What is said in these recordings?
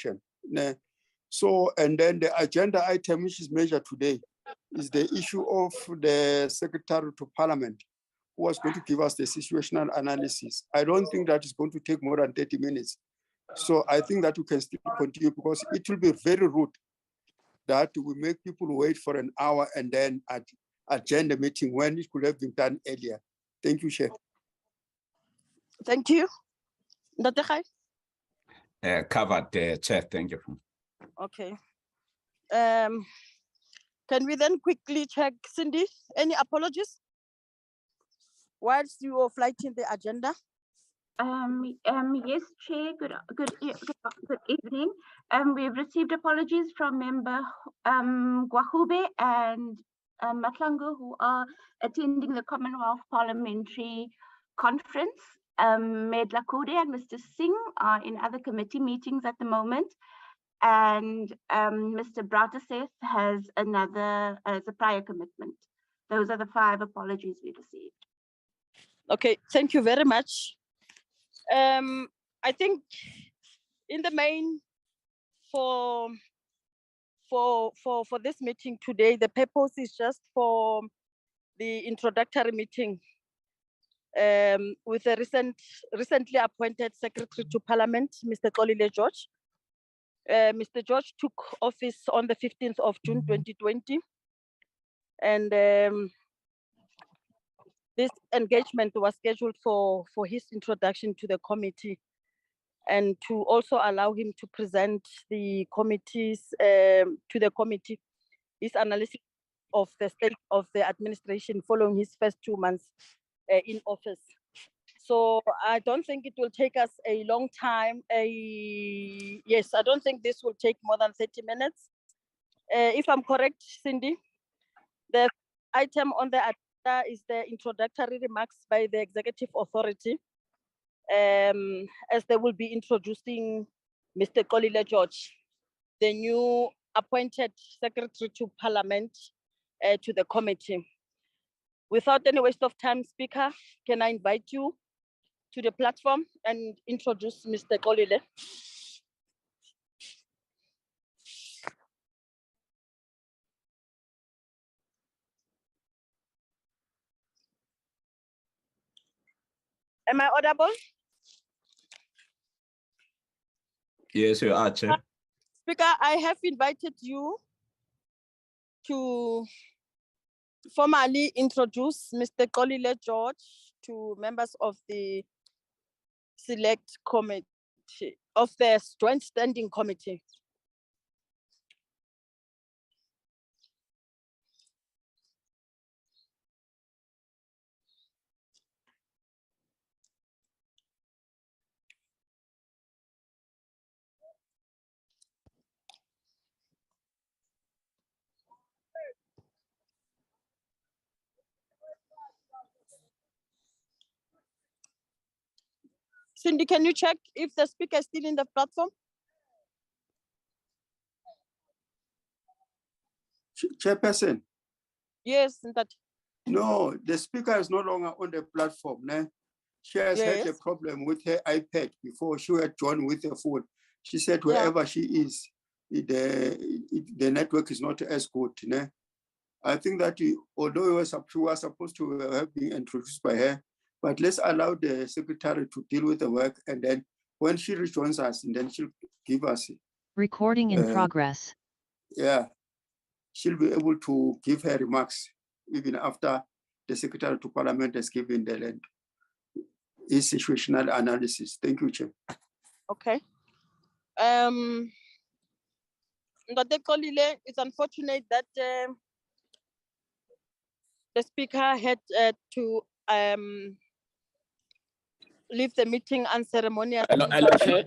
situation. So, and then the agenda item which is measured today is the issue of the Secretary to Parliament, who was going to give us the situational analysis. I don't think that is going to take more than 30 minutes. So I think that we can still continue, because it will be very rude that we make people wait for an hour and then adjourn the meeting when it could have been done earlier. Thank you, Chair. Thank you. Dr. Khai? Covered, Chair, thank you. Okay. Can we then quickly check, Cindy, any apologies whilst you are flighting the agenda? Yes, Chair, good evening. We've received apologies from member Gwahube and Matlangu, who are attending the Commonwealth Parliamentary Conference. Medla Kude and Mr. Singh are in other committee meetings at the moment. And Mr. Brautaseth has a prior commitment. Those are the 5 apologies we received. Okay, thank you very much. I think in the main for this meeting today, the purpose is just for the introductory meeting with the recently appointed Secretary to Parliament, Mr. Xolile George. Mr. George took office on the 15th of June 2020. And this engagement was scheduled for his introduction to the committee, and to also allow him to present the committees to the committee his analysis of the state of the administration following his first 2 months in office. So I don't think it will take us a long time. Yes, I don't think this will take more than 30 minutes. If I'm correct, Cindy, the item on the agenda is the introductory remarks by the executive authority, as they will be introducing Mr. Xolile George, the new appointed Secretary to Parliament, to the committee. Without any waste of time, Speaker, can I invite you to the platform and introduce Mr. Xolile? Am I audible? Yes, you are, Chair. Speaker, I have invited you to formally introduce Mr. Xolile George to members of the Select Committee, of the Joint Standing Committee. Cindy, can you check if the speaker is still in the platform? Chairperson? Yes, that. No, the speaker is no longer on the platform. Né? She has had a problem with her iPad before. She had joined with her phone. She said wherever she is, the network is not as good. Né? I think that although we were supposed to have been introduced by her, but let's allow the secretary to deal with the work, and then when she rejoins us, and then she'll give us. Recording in progress. Yeah, she'll be able to give her remarks even after the Secretary to Parliament has given the land. His situational analysis. Thank you, Chair. Okay. Dr. Xolile, it's unfortunate that the speaker had to leave the meeting unceremoniously. Hello, Chair.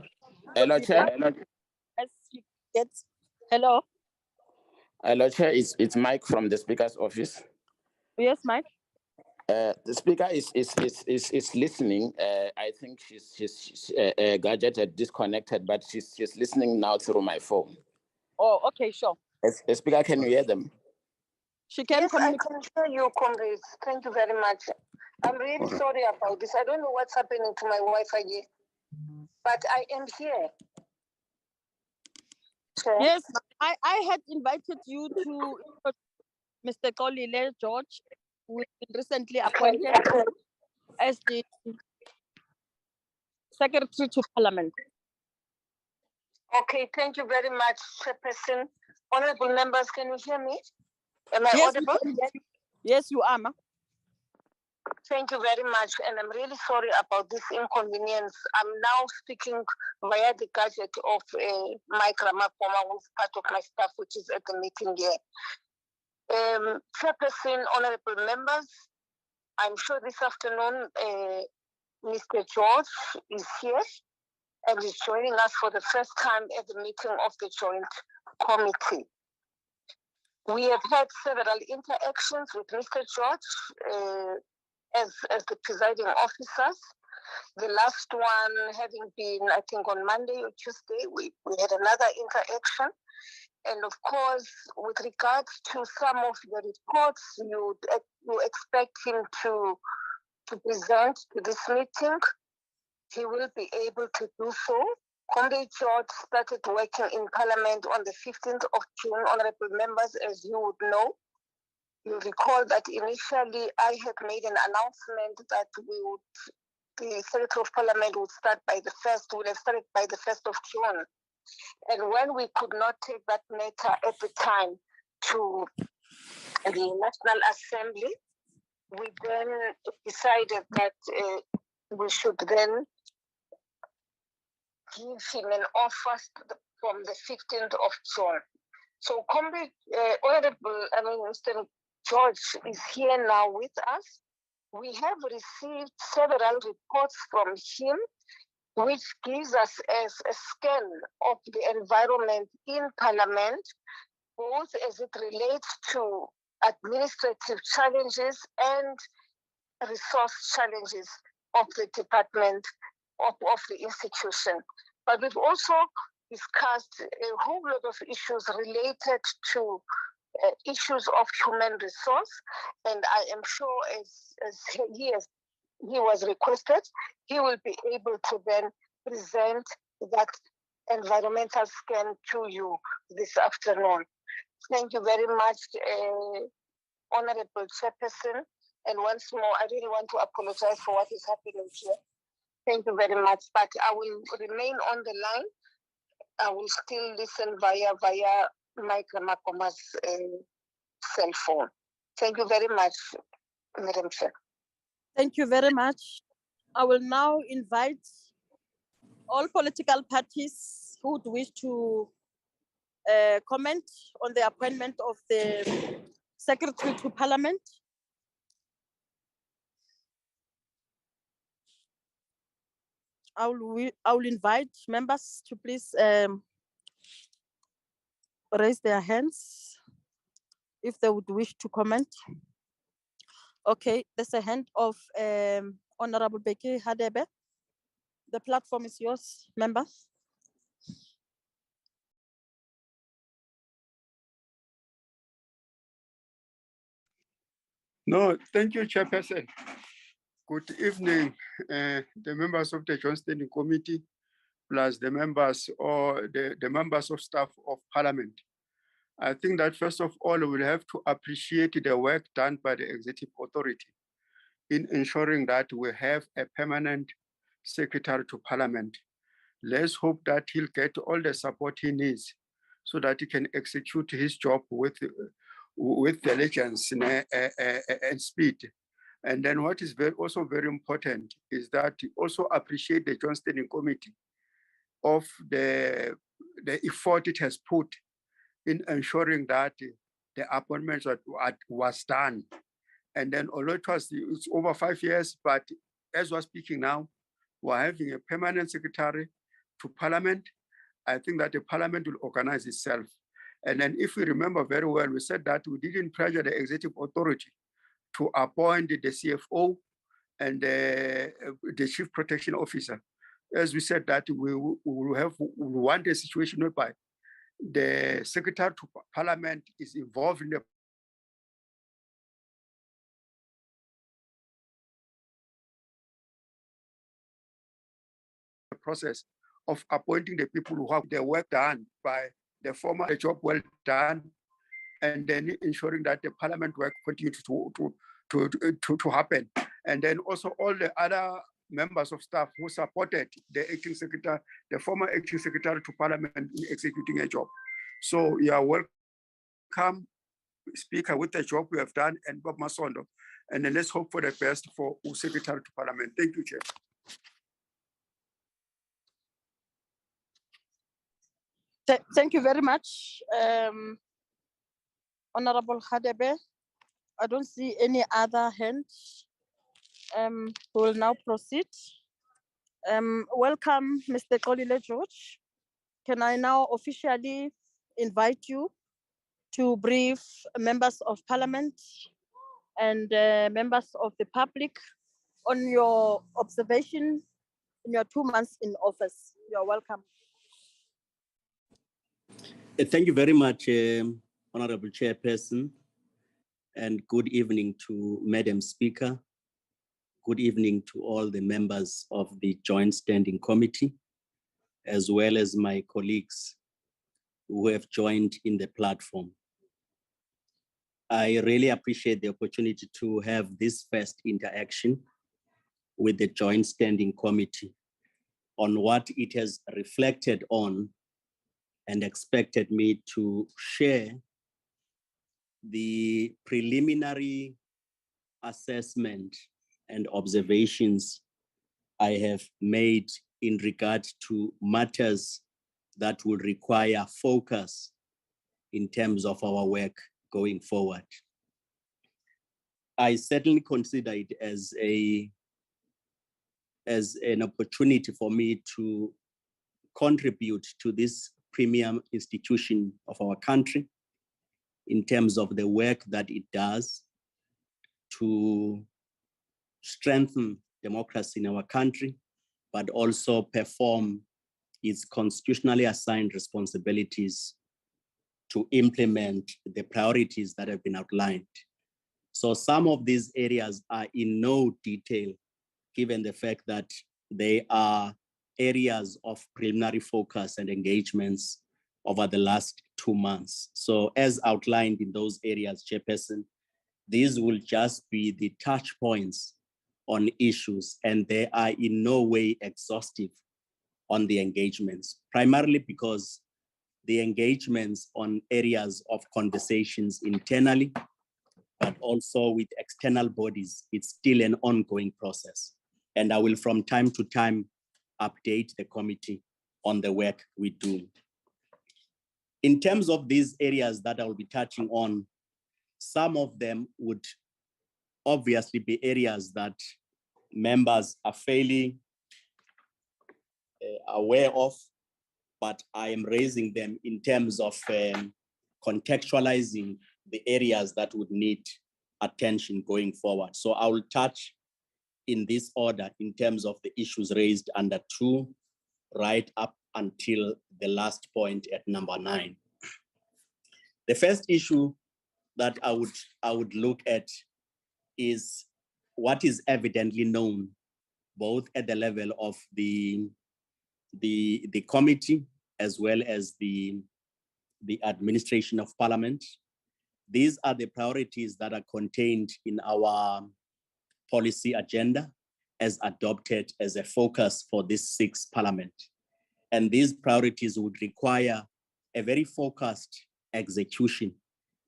Hello, Chair. As you get, hello. Hello, Chair. It's Mike from the Speaker's office. Yes, Mike. The Speaker is listening. I think she's gadget had disconnected, but she's listening now through my phone. Oh, okay, sure. Speaker, can you hear them? She can. Yes, I can hear you, comrades. Thank you very much. I'm really sorry about this. I don't know what's happening to my Wi-Fi here, but I am here. Chair. Yes, I had invited you to Mr. Kolile George, who has been recently appointed as the Secretary to Parliament. Okay, thank you very much, Chairperson. Honorable members, can you hear me? Am I Yes, we audible? can hear you. Yes, you are, ma. Thank you very much, and I'm really sorry about this inconvenience. I'm now speaking via the gadget of Mike Ramapoma, who's part of my staff, which is at the meeting here. Chairperson, honorable members, I'm sure this afternoon Mr. George is here and is joining us for the first time at the meeting of the joint committee. We have had several interactions with Mr. George as the presiding officers. The last one having been, I think, on Monday or Tuesday, we had another interaction. And of course, with regards to some of the reports you expect him to present to this meeting, he will be able to do so. Comrade George started working in Parliament on the 15th of June, honorable members, as you would know. You recall that initially I had made an announcement that the Secretary of Parliament would start by the 1st, would have started by the 1st of June. And when we could not take that matter at the time to the National Assembly, we then decided that we should then give him an offer from the 15th of June. So, Honorable, Mr. George is here now with us. We have received several reports from him, which gives us a scan of the environment in Parliament, both as it relates to administrative challenges and resource challenges of the department, of the institution. But we've also discussed a whole lot of issues related to issues of human resource, and I am sure as he was requested, he will be able to then present that environmental scan to you this afternoon. Thank you very much, Honorable Chairperson. And once more, I really want to apologize for what is happening here. Thank you very much, but I will remain on the line. I will still listen via Mike Ramakoma's cell phone. Thank you very much, Madam Chair. Thank you very much. I will now invite all political parties who would wish to comment on the appointment of the Secretary to Parliament. I will invite members to please raise their hands if they would wish to comment. Okay, there's a hand of Honorable Becky Hadebe. The platform is yours, members. No, thank you, Chairperson. Good evening, the members of the Joint Standing Committee, plus the members or the members of staff of Parliament. I think that first of all, we'll have to appreciate the work done by the Executive Authority in ensuring that we have a permanent Secretary to Parliament. Let's hope that he'll get all the support he needs so that he can execute his job with diligence and speed. And then what is also very important is that you also appreciate the Joint Standing Committee of the effort it has put in ensuring that the appointments was done. And then although it's over 5 years, but as we're speaking now, we're having a permanent secretary to Parliament. I think that the Parliament will organize itself. And then if we remember very well, we said that we didn't pressure the Executive Authority to appoint the CFO and the Chief Protection Officer. As we said that we want a situation whereby the Secretary to Parliament is involved in the process of appointing the people who have their work done by the former job well done, and then ensuring that the parliament work continues to happen. And then also all the other members of staff who supported the acting secretary, the former acting secretary to parliament in executing a job. So you are welcome, Speaker, with the job we have done, and Bob Masondo. And then let's hope for the best for Secretary to Parliament. Thank you, Chair. Thank you very much, Honorable Khadebe. I don't see any other hands. We will now proceed. Welcome, Mr. Kolile George. Can I now officially invite you to brief members of Parliament and members of the public on your observation in your 2 months in office? You're welcome. Thank you very much, Honorable Chairperson, and good evening to Madam Speaker. Good evening to all the members of the Joint Standing Committee, as well as my colleagues who have joined in the platform. I really appreciate the opportunity to have this first interaction with the Joint Standing Committee on what it has reflected on and expected me to share the preliminary assessment and observations I have made in regard to matters that will require focus in terms of our work going forward. I certainly consider it as an opportunity for me to contribute to this premium institution of our country in terms of the work that it does to strengthen democracy in our country, but also perform its constitutionally assigned responsibilities to implement the priorities that have been outlined. So some of these areas are in no detail, given the fact that they are areas of preliminary focus and engagements over the last 2 months. So as outlined in those areas, Chairperson, these will just be the touch points on issues, and they are in no way exhaustive on the engagements, primarily because the engagements on areas of conversations internally, but also with external bodies, it's still an ongoing process. And I will from time to time update the committee on the work we do. In terms of these areas that I will be touching on, some of them would obviously be areas that members are fairly aware of, but I am raising them in terms of contextualizing the areas that would need attention going forward. So I will touch in this order in terms of the issues raised under 2, right up until the last point at number 9. The first issue that I would look at is what is evidently known, both at the level of the committee as well as the administration of Parliament. These are the priorities that are contained in our policy agenda as adopted as a focus for this 6th Parliament. And these priorities would require a very focused execution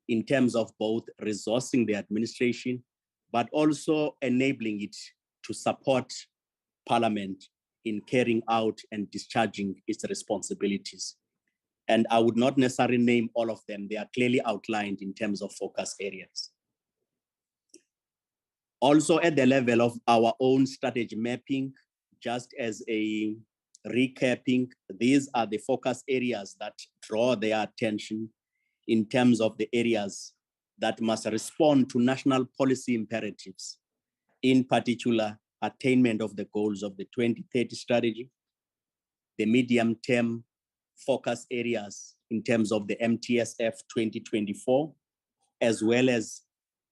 in terms of both resourcing the administration, but also enabling it to support Parliament in carrying out and discharging its responsibilities. And I would not necessarily name all of them. They are clearly outlined in terms of focus areas. Also at the level of our own strategy mapping, just as a recapping, these are the focus areas that draw their attention in terms of the areas that must respond to national policy imperatives, in particular, attainment of the goals of the 2030 strategy, the medium-term focus areas in terms of the MTSF 2024, as well as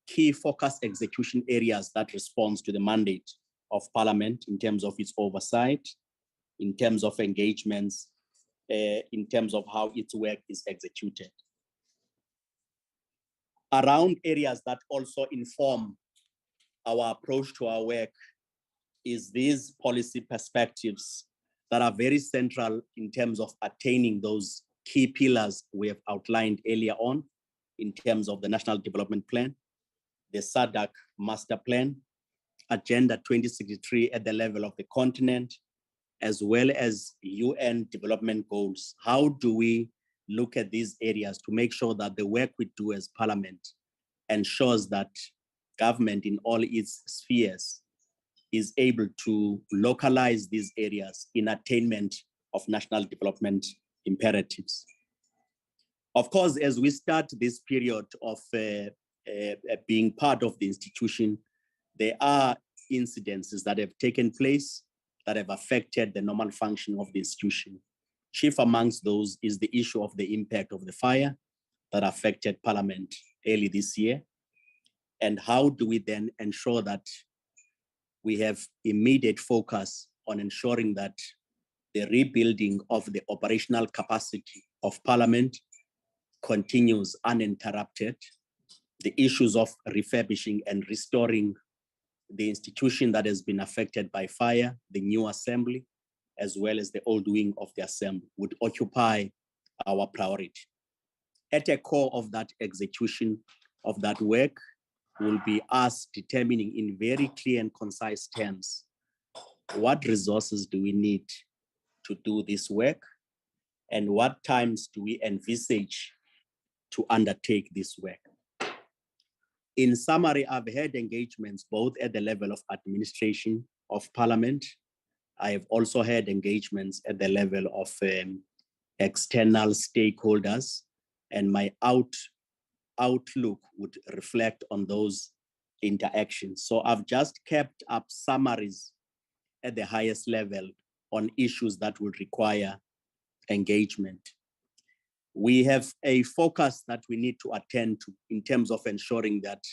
key focus execution areas that responds to the mandate of Parliament in terms of its oversight, in terms of engagements, in terms of how its work is executed. Around areas that also inform our approach to our work is these policy perspectives that are very central in terms of attaining those key pillars we have outlined earlier on in terms of the National Development Plan, the SADC Master Plan, Agenda 2063 at the level of the continent, as well as UN development goals. How do we look at these areas to make sure that the work we do as Parliament ensures that government in all its spheres is able to localize these areas in attainment of national development imperatives? Of course, as we start this period of being part of the institution, there are incidences that have taken place that have affected the normal function of the institution. Chief amongst those is the issue of the impact of the fire that affected Parliament early this year. And how do we then ensure that we have immediate focus on ensuring that the rebuilding of the operational capacity of Parliament continues uninterrupted, the issues of refurbishing and restoring the institution that has been affected by fire, the new assembly, as well as the old wing of the assembly, would occupy our priority. At the core of that execution of that work will be us determining in very clear and concise terms, what resources do we need to do this work, and what times do we envisage to undertake this work? In summary, I've had engagements both at the level of administration of Parliament. I have also had engagements at the level of external stakeholders, and my outlook would reflect on those interactions. So I've just kept up summaries at the highest level on issues that would require engagement. We have a focus that we need to attend to in terms of ensuring that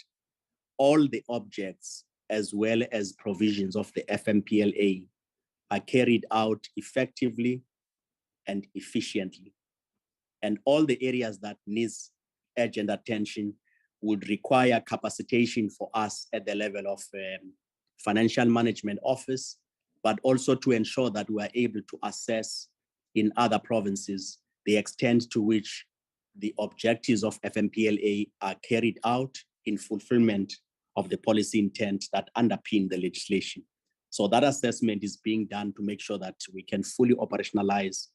all the objects as well as provisions of the FMPLA are carried out effectively and efficiently. And all the areas that needs urgent attention would require capacitation for us at the level of Financial Management Office, but also to ensure that we are able to assess in other provinces the extent to which the objectives of FMPLA are carried out in fulfillment of the policy intent that underpin the legislation. So that assessment is being done to make sure that we can fully operationalize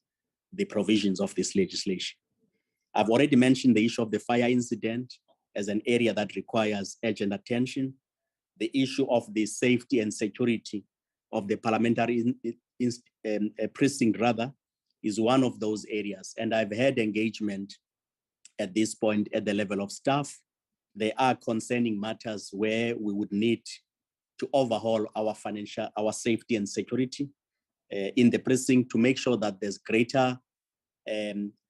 the provisions of this legislation. I've already mentioned the issue of the fire incident as an area that requires urgent attention. The issue of the safety and security of the parliamentary precinct is one of those areas. And I've had engagement at this point at the level of staff. There are concerning matters where we would need to overhaul our safety and security in the precinct to make sure that there's greater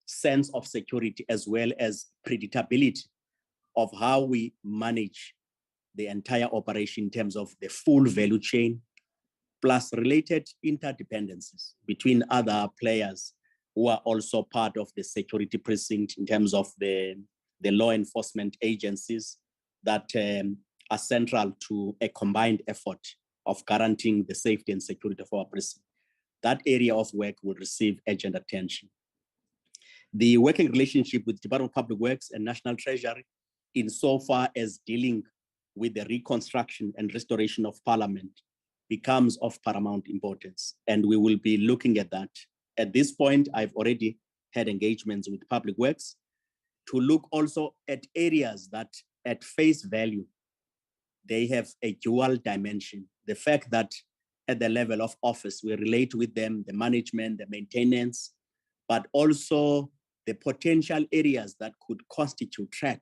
sense of security as well as predictability of how we manage the entire operation in terms of the full value chain, plus related interdependencies between other players who are also part of the security precinct in terms of the law enforcement agencies that are central to a combined effort of guaranteeing the safety and security of our precinct. That area of work will receive urgent attention. The working relationship with Department of Public Works and National Treasury insofar as dealing with the reconstruction and restoration of Parliament becomes of paramount importance. And we will be looking at that. At this point, I've already had engagements with Public Works to look also at areas that at face value, they have a dual dimension. The fact that at the level of office, we relate with them, the management, the maintenance, but also the potential areas that could constitute threat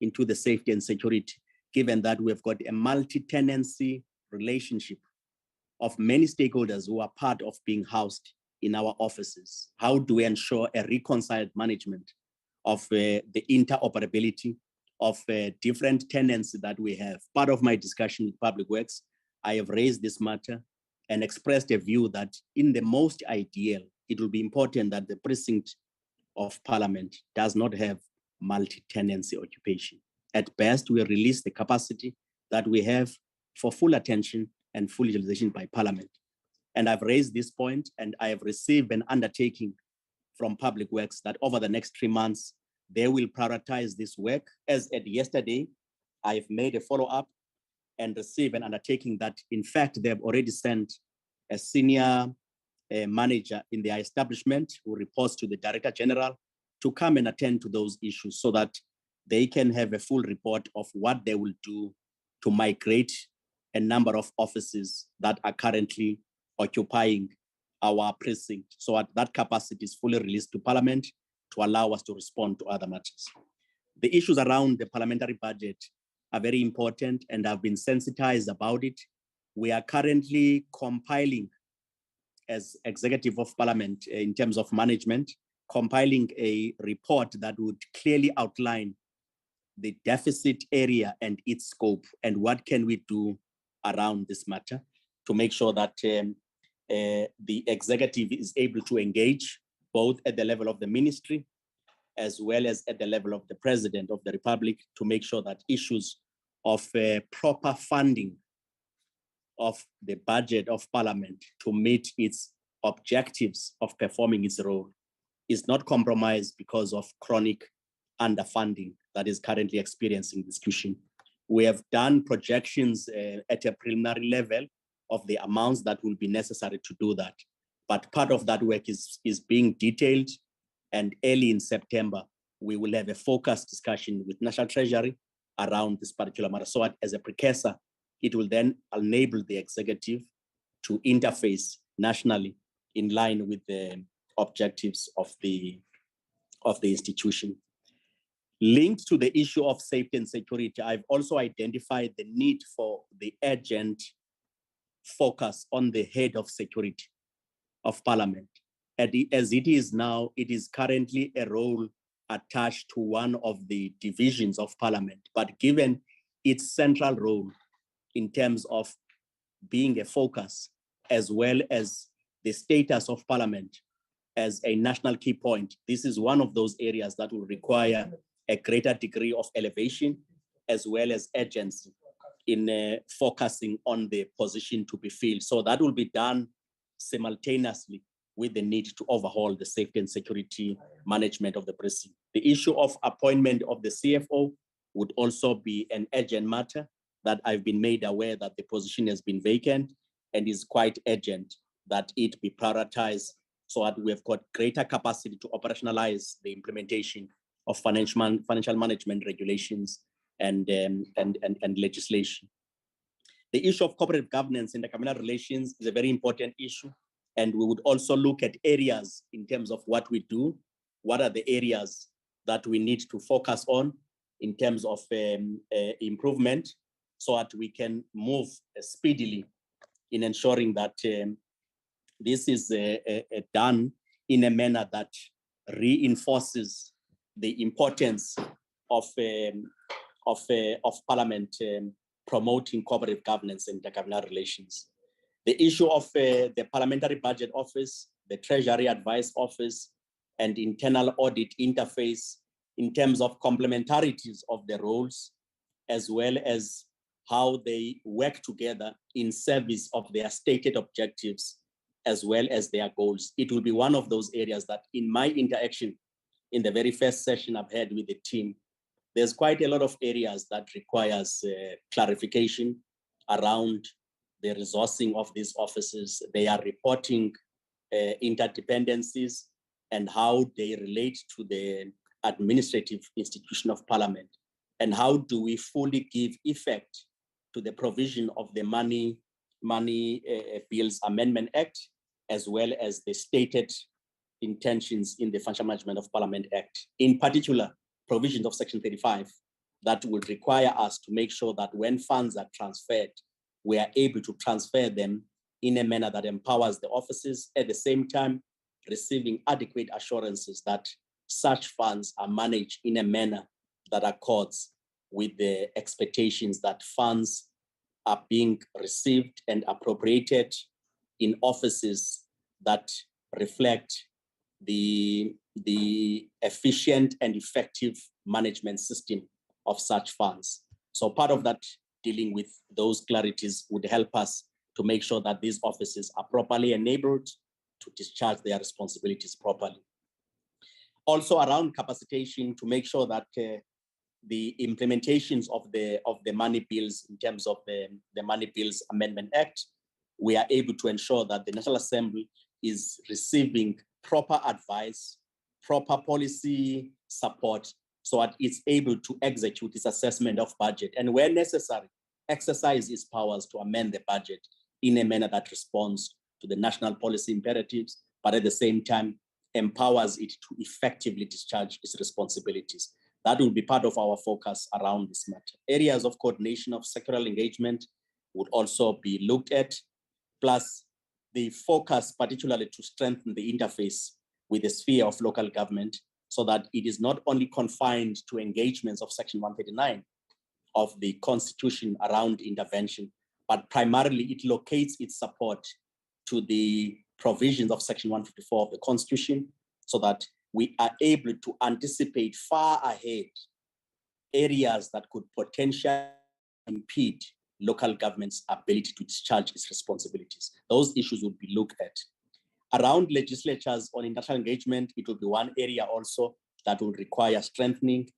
into the safety and security, given that we've got a multi-tenancy relationship of many stakeholders who are part of being housed in our offices. How do we ensure a reconciled management of the interoperability of different tenants that we have? Part of my discussion with Public Works, I have raised this matter and expressed a view that in the most ideal it will be important that the precinct of Parliament does not have multi-tenancy occupation. At best, we release the capacity that we have for full attention and full utilization by Parliament. And I've raised this point, and I have received an undertaking from Public Works that over the next 3 months, they will prioritize this work. As at yesterday, I've made a follow-up and received an undertaking that, in fact, they've already sent a senior manager in their establishment who reports to the Director General to come and attend to those issues so that they can have a full report of what they will do to migrate a number of offices that are currently occupying our precinct. So that capacity is fully released to Parliament to allow us to respond to other matters. The issues around the parliamentary budget are very important and have been sensitized about it. We are currently compiling, as Executive of Parliament in terms of management, compiling a report that would clearly outline the deficit area and its scope and what can we do around this matter to make sure that the executive is able to engage both at the level of the ministry as well as at the level of the President of the Republic to make sure that issues of proper funding of the budget of Parliament to meet its objectives of performing its role is not compromised because of chronic underfunding that is currently experiencing discussion. We have done projections at a preliminary level of the amounts that will be necessary to do that. But part of that work is being detailed, and early in September, we will have a focused discussion with National Treasury around this particular matter. So as a precursor, it will then enable the executive to interface nationally in line with the objectives of the institution. Linked to the issue of safety and security, I've also identified the need for the urgent focus on the head of security of Parliament. As it is now, it is currently a role attached to one of the divisions of Parliament, but given its central role in terms of being a focus, as well as the status of Parliament as a national key point, this is one of those areas that will require a greater degree of elevation as well as urgency in focusing on the position to be filled. So that will be done simultaneously with the need to overhaul the safety and security management of the precinct. The issue of appointment of the CFO would also be an urgent matter that I've been made aware that the position has been vacant and is quite urgent that it be prioritized so that we've got greater capacity to operationalize the implementation of financial management regulations and legislation. The issue of corporate governance and intercommunal relations is a very important issue. And we would also look at areas in terms of what we do. What are the areas that we need to focus on in terms of improvement so that we can move speedily in ensuring that this is done in a manner that reinforces the importance of Parliament promoting corporate governance and intercommunal relations. The issue of the Parliamentary Budget Office, the Treasury Advice Office, and internal audit interface in terms of complementarities of the roles, as well as how they work together in service of their stated objectives, as well as their goals. It will be one of those areas that in my interaction in the very first session I've had with the team, there's quite a lot of areas that requires clarification around the resourcing of these offices. They are reporting interdependencies and how they relate to the administrative institution of Parliament. And how do we fully give effect to the provision of the Money Bills Amendment Act, as well as the stated intentions in the Financial Management of Parliament Act, in particular, provisions of Section 35 that will require us to make sure that when funds are transferred, we are able to transfer them in a manner that empowers the offices, at the same time receiving adequate assurances that such funds are managed in a manner that accords with the expectations that funds are being received and appropriated in offices that reflect the efficient and effective management system of such funds. So part of that, dealing with those clarities, would help us to make sure that these offices are properly enabled to discharge their responsibilities properly. Also around capacitation, to make sure that the implementations of the money bills, in terms of the Money Bills Amendment Act, we are able to ensure that the National Assembly is receiving proper advice, proper policy support, so that it's able to execute its assessment of budget, and where necessary, exercise its powers to amend the budget in a manner that responds to the national policy imperatives, but at the same time empowers it to effectively discharge its responsibilities. That will be part of our focus around this matter. Areas of coordination of sectoral engagement would also be looked at, plus the focus particularly to strengthen the interface with the sphere of local government, so that it is not only confined to engagements of Section 139 of the Constitution around intervention, but primarily it locates its support to the provisions of Section 154 of the Constitution, so that we are able to anticipate far ahead areas that could potentially impede local government's ability to discharge its responsibilities. Those issues will be looked at. Around legislatures on international engagement, it will be one area also that will require strengthening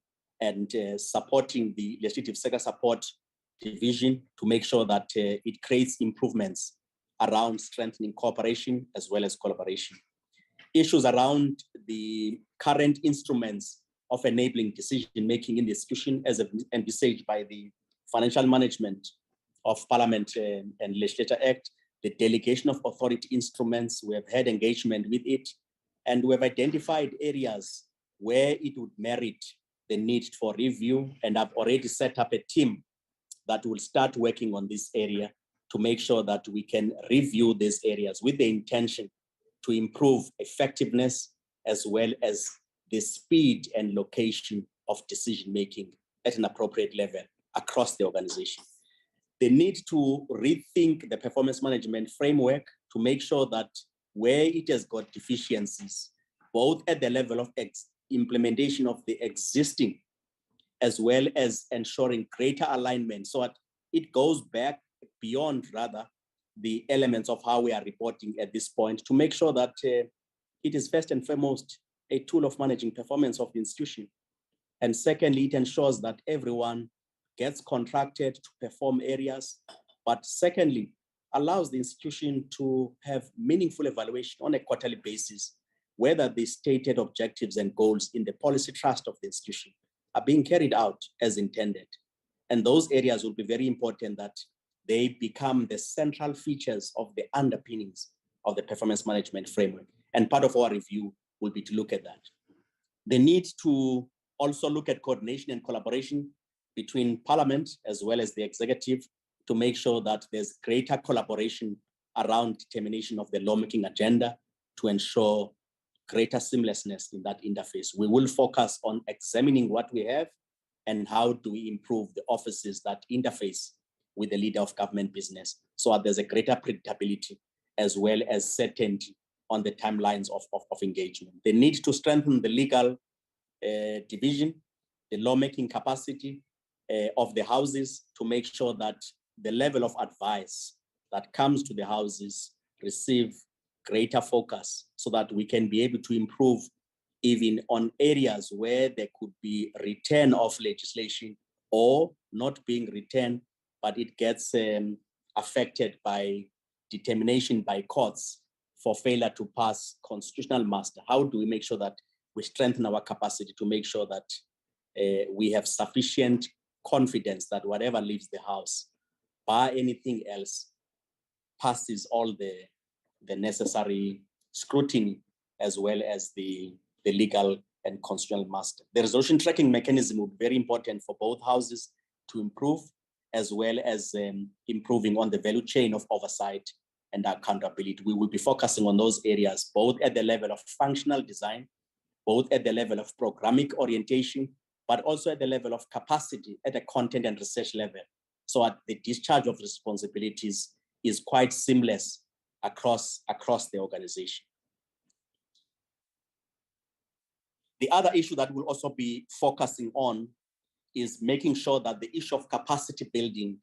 and supporting the legislative sector support division to make sure that it creates improvements around strengthening cooperation as well as collaboration. Issues around the current instruments of enabling decision-making in the institution as envisaged by the Financial Management of Parliament and Legislature Act, the delegation of authority instruments, we have had engagement with it, and we have identified areas where it would merit the need for review, and I've already set up a team that will start working on this area to make sure that we can review these areas with the intention to improve effectiveness as well as the speed and location of decision-making at an appropriate level across the organization. The need to rethink the performance management framework to make sure that where it has got deficiencies, both at the level of implementation of the existing, as well as ensuring greater alignment, so that it goes back beyond rather the elements of how we are reporting at this point, to make sure that it is first and foremost a tool of managing performance of the institution. And secondly, it ensures that everyone gets contracted to perform areas, but secondly, allows the institution to have meaningful evaluation on a quarterly basis, whether the stated objectives and goals in the policy trust of the institution are being carried out as intended. And those areas will be very important that they become the central features of the underpinnings of the performance management framework. And part of our review will be to look at that. The need to also look at coordination and collaboration between Parliament as well as the executive to make sure that there's greater collaboration around determination of the lawmaking agenda to ensure greater seamlessness in that interface. We will focus on examining what we have and how do we improve the offices that interface with the leader of government business, so that there's a greater predictability as well as certainty on the timelines of engagement. The need to strengthen the legal division, the lawmaking capacity of the houses to make sure that the level of advice that comes to the houses receive greater focus, so that we can be able to improve even on areas where there could be return of legislation or not being returned, but it gets affected by determination by courts for failure to pass constitutional muster. How do we make sure that we strengthen our capacity to make sure that we have sufficient confidence that whatever leaves the house, bar anything else, passes all the necessary scrutiny as well as the legal and constitutional muster. The resolution tracking mechanism will be very important for both houses to improve, as well as improving on the value chain of oversight and accountability. We will be focusing on those areas, both at the level of functional design, both at the level of programmatic orientation, but also at the level of capacity at the content and research level, so that the discharge of responsibilities is quite seamless across the organization. The other issue that we'll also be focusing on is making sure that the issue of capacity building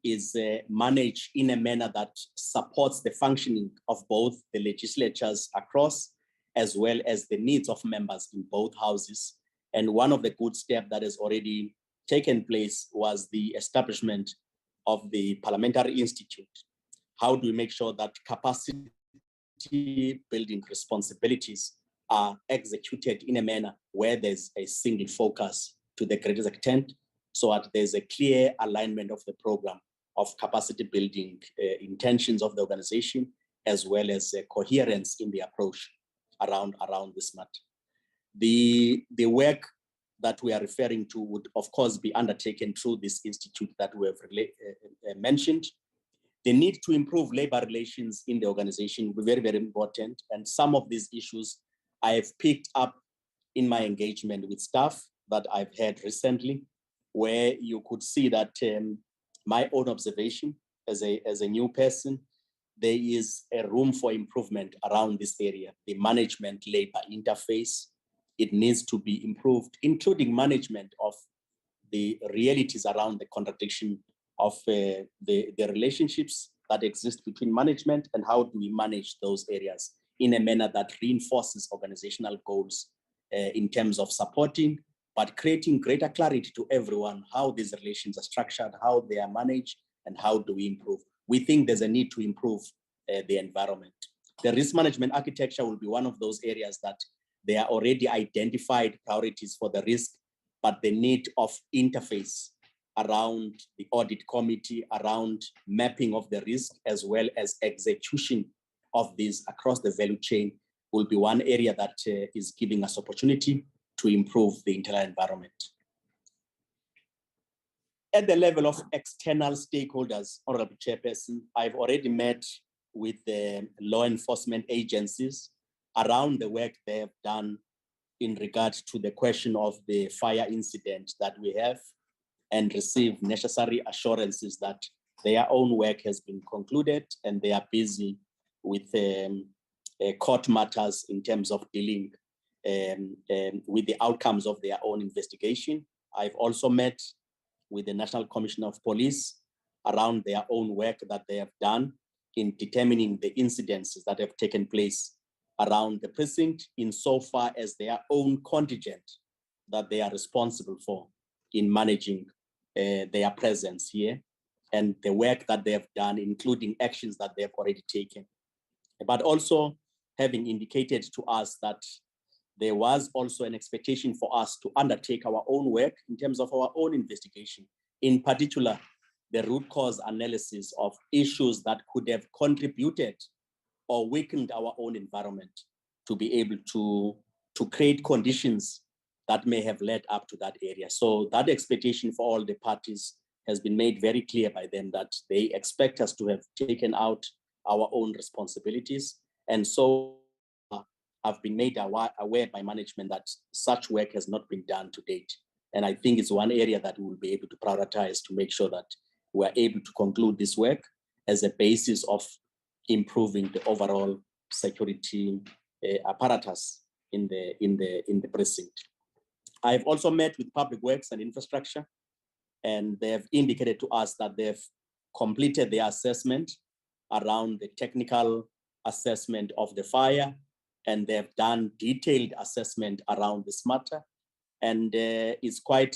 is managed in a manner that supports the functioning of both the legislatures across, as well as the needs of members in both houses. And one of the good steps that has already taken place was the establishment of the Parliamentary Institute. How do we make sure that capacity building responsibilities are executed in a manner where there's a single focus to the greatest extent, so that there's a clear alignment of the program of capacity building intentions of the organization, as well as coherence in the approach around this matter. The work that we are referring to would, of course, be undertaken through this institute that we have mentioned. The need to improve labor relations in the organization will be very, very important. And some of these issues I have picked up in my engagement with staff that I've had recently, where you could see that my own observation as a new person, there is a room for improvement around this area. The management labor interface, it needs to be improved, including management of the realities around the contradiction of the relationships that exist between management, and how do we manage those areas in a manner that reinforces organizational goals in terms of supporting, but creating greater clarity to everyone how these relations are structured, how they are managed, and how do we improve. We think there's a need to improve the environment. The risk management architecture will be one of those areas that they are already identified priorities for the risk, but the need of interface around the audit committee, around mapping of the risk, as well as execution of these across the value chain will be one area that is giving us opportunity to improve the internal environment. At the level of external stakeholders, Honorable Chairperson, I've already met with the law enforcement agencies around the work they have done in regard to the question of the fire incident that we have, and received necessary assurances that their own work has been concluded and they are busy with court matters in terms of dealing with the outcomes of their own investigation. I've also met with the National Commissioner of Police around their own work that they have done in determining the incidences that have taken place around the precinct, insofar as their own contingent that they are responsible for in managing their presence here, and the work that they have done, including actions that they have already taken. But also having indicated to us that there was also an expectation for us to undertake our own work in terms of our own investigation, in particular, the root cause analysis of issues that could have contributed or weakened our own environment to be able to create conditions that may have led up to that area. So that expectation for all the parties has been made very clear by them, that they expect us to have taken out our own responsibilities. And so have been made aware by management that such work has not been done to date. And I think it's one area that we will be able to prioritize to make sure that we're able to conclude this work as a basis of improving the overall security apparatus in the precinct. I've also met with Public Works and Infrastructure, and they have indicated to us that they've completed their assessment around the technical assessment of the fire, and they've done detailed assessment around this matter. And it's quite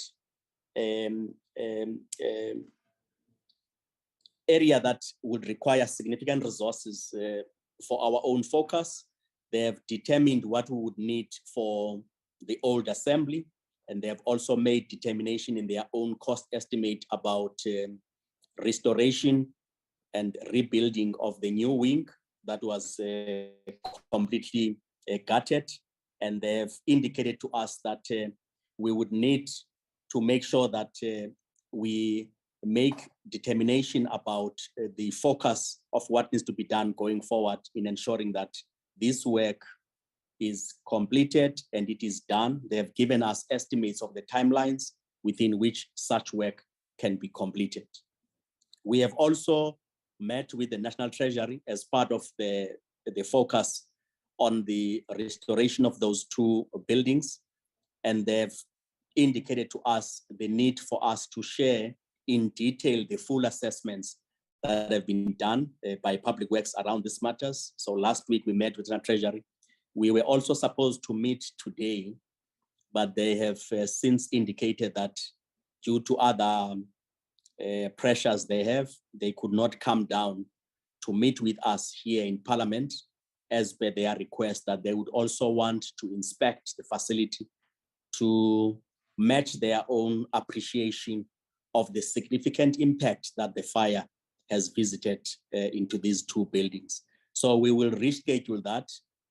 area that would require significant resources for our own focus. They have determined what we would need for the old assembly, and they have also made determination in their own cost estimate about restoration and rebuilding of the new wing that was completely gutted. And they have indicated to us that we would need to make sure that we make determination about the focus of what needs to be done going forward in ensuring that this work is completed and it is done. They have given us estimates of the timelines within which such work can be completed. We have also met with the National Treasury as part of the focus on the restoration of those two buildings. and they've indicated to us the need for us to share in detail the full assessments that have been done by Public Works around these matters. So last week we met with the Treasury. We were also supposed to meet today, but they have since indicated that due to other pressures they could not come down to meet with us here in Parliament, as per their request that they would also want to inspect the facility to match their own appreciation of the significant impact that the fire has visited into these two buildings. So we will reschedule that,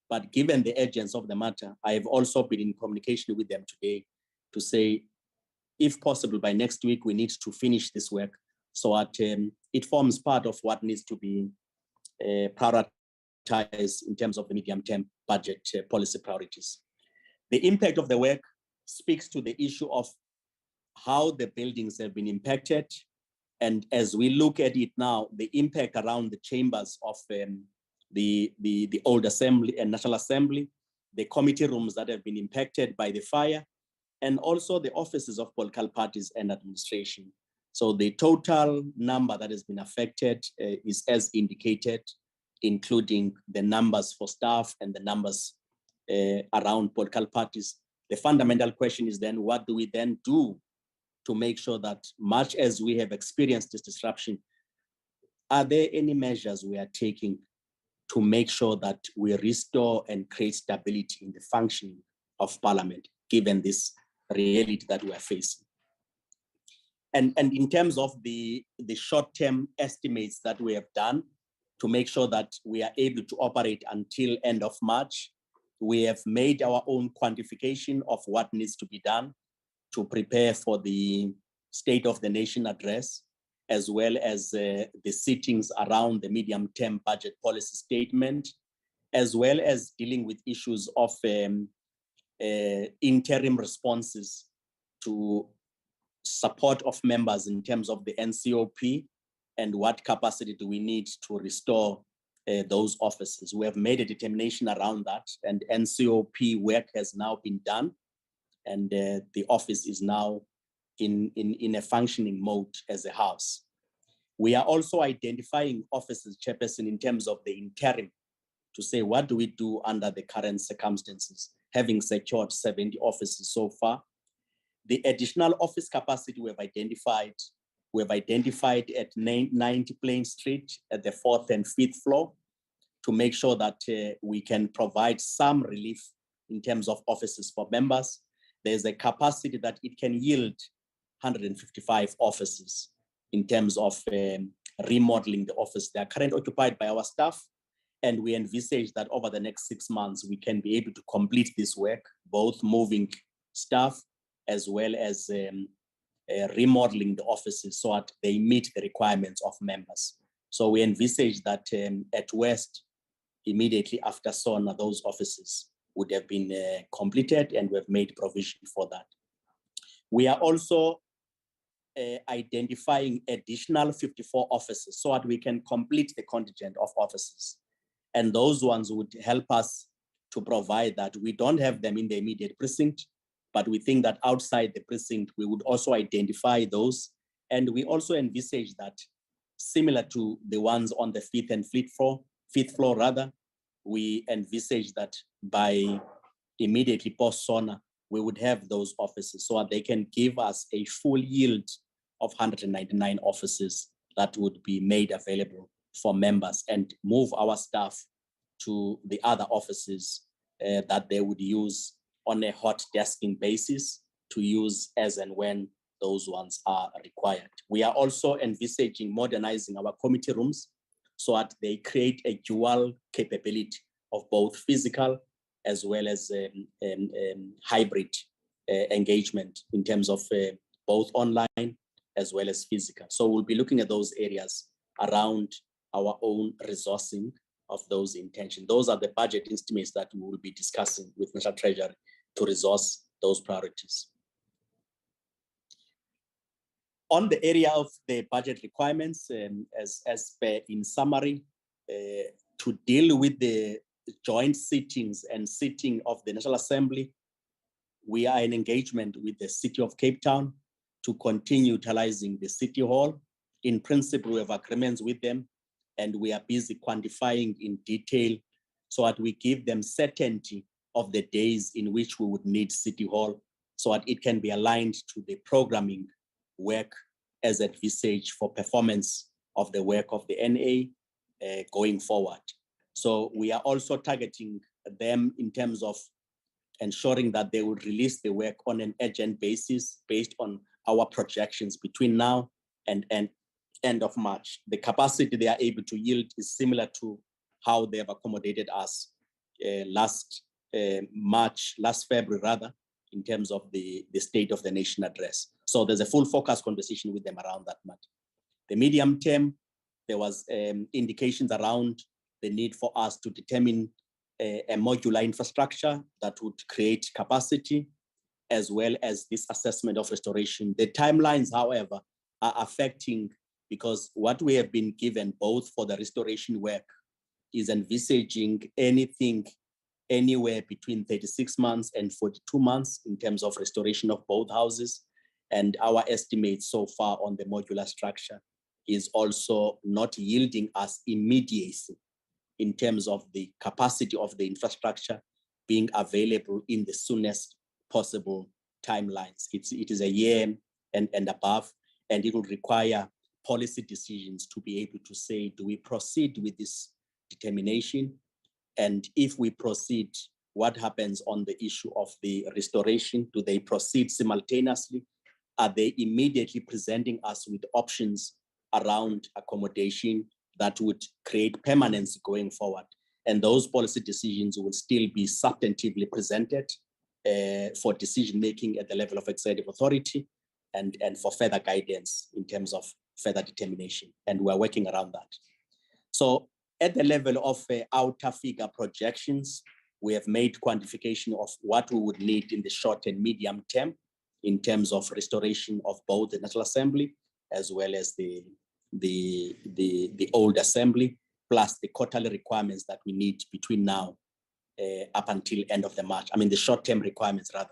but given the urgency of the matter, I have also been in communication with them today to say, if possible, by next week, we need to finish this work so that it forms part of what needs to be prioritized in terms of the medium-term budget policy priorities. The impact of the work speaks to the issue of how the buildings have been impacted. And as we look at it now, the impact around the chambers of the old assembly and National Assembly, the committee rooms that have been impacted by the fire, and also the offices of political parties and administration. So the total number that has been affected is as indicated, including the numbers for staff and the numbers around political parties. The fundamental question is then, what do we then do to make sure that much as we have experienced this disruption, are there any measures we are taking to make sure that we restore and create stability in the functioning of Parliament, given this reality that we are facing? And in terms of the short-term estimates that we have done to make sure that we are able to operate until end of March, we have made our own quantification of what needs to be done to prepare for the State of the Nation address, as well as the sittings around the medium-term budget policy statement, as well as dealing with issues of interim responses to support of members in terms of the NCOP and what capacity do we need to restore those offices. We have made a determination around that, and NCOP work has now been done, and the office is now in a functioning mode as a house. We are also identifying offices, Chairperson, in terms of the interim, to say what do we do under the current circumstances, having secured 70 offices so far. The additional office capacity we have identified at 90 Plain Street at the 4th and 5th floor to make sure that we can provide some relief in terms of offices for members. There's a capacity that it can yield 155 offices in terms of remodeling the office. They are currently occupied by our staff, and we envisage that over the next 6 months, we can be able to complete this work, both moving staff as well as remodeling the offices so that they meet the requirements of members. So we envisage that at West, immediately after SONA, those offices would have been completed, and we've made provision for that. We are also identifying additional 54 offices so that we can complete the contingent of offices. And those ones would help us to provide that. We don't have them in the immediate precinct, but we think that outside the precinct, we would also identify those. And we also envisage that similar to the ones on the 5th and 5th floor rather, we envisage that by immediately post SONA, we would have those offices so that they can give us a full yield of 199 offices that would be made available for members, and move our staff to the other offices that they would use on a hot desking basis to use as and when those ones are required. We are also envisaging modernizing our committee rooms so that they create a dual capability of both physical as well as hybrid engagement in terms of both online as well as physical. So we'll be looking at those areas around our own resourcing of those intentions. Those are the budget estimates that we will be discussing with National Treasury to resource those priorities. On the area of the budget requirements, as per in summary, to deal with the joint sittings and sitting of the National Assembly, we are in engagement with the City of Cape Town to continue utilizing the City Hall. In principle, we have agreements with them, and we are busy quantifying in detail so that we give them certainty of the days in which we would need City Hall, so that it can be aligned to the programming work as envisaged for performance of the work of the NA going forward. So we are also targeting them in terms of ensuring that they will release the work on an urgent basis based on our projections between now and end of March. The capacity they are able to yield is similar to how they have accommodated us last February rather, in terms of the State of the Nation address. So there's a full focus conversation with them around that matter. The medium term, there was indications around the need for us to determine a modular infrastructure that would create capacity, as well as this assessment of restoration. The timelines, however, are affecting, because what we have been given both for the restoration work is envisaging anything anywhere between 36 months and 42 months in terms of restoration of both houses. And our estimates so far on the modular structure is also not yielding us immediacy in terms of the capacity of the infrastructure being available in the soonest possible timelines. It is a year and above, and it will require policy decisions to be able to say, do we proceed with this determination? And if we proceed, what happens on the issue of the restoration? Do they proceed simultaneously? Are they immediately presenting us with options around accommodation that would create permanence going forward? And those policy decisions will still be substantively presented for decision-making at the level of executive authority and for further guidance in terms of further determination. And we're working around that. So at the level of outer figure projections, we have made quantification of what we would need in the short and medium term in terms of restoration of both the National Assembly as well as the old assembly, plus the quarterly requirements that we need between now up until end of the March. I mean, the short-term requirements rather.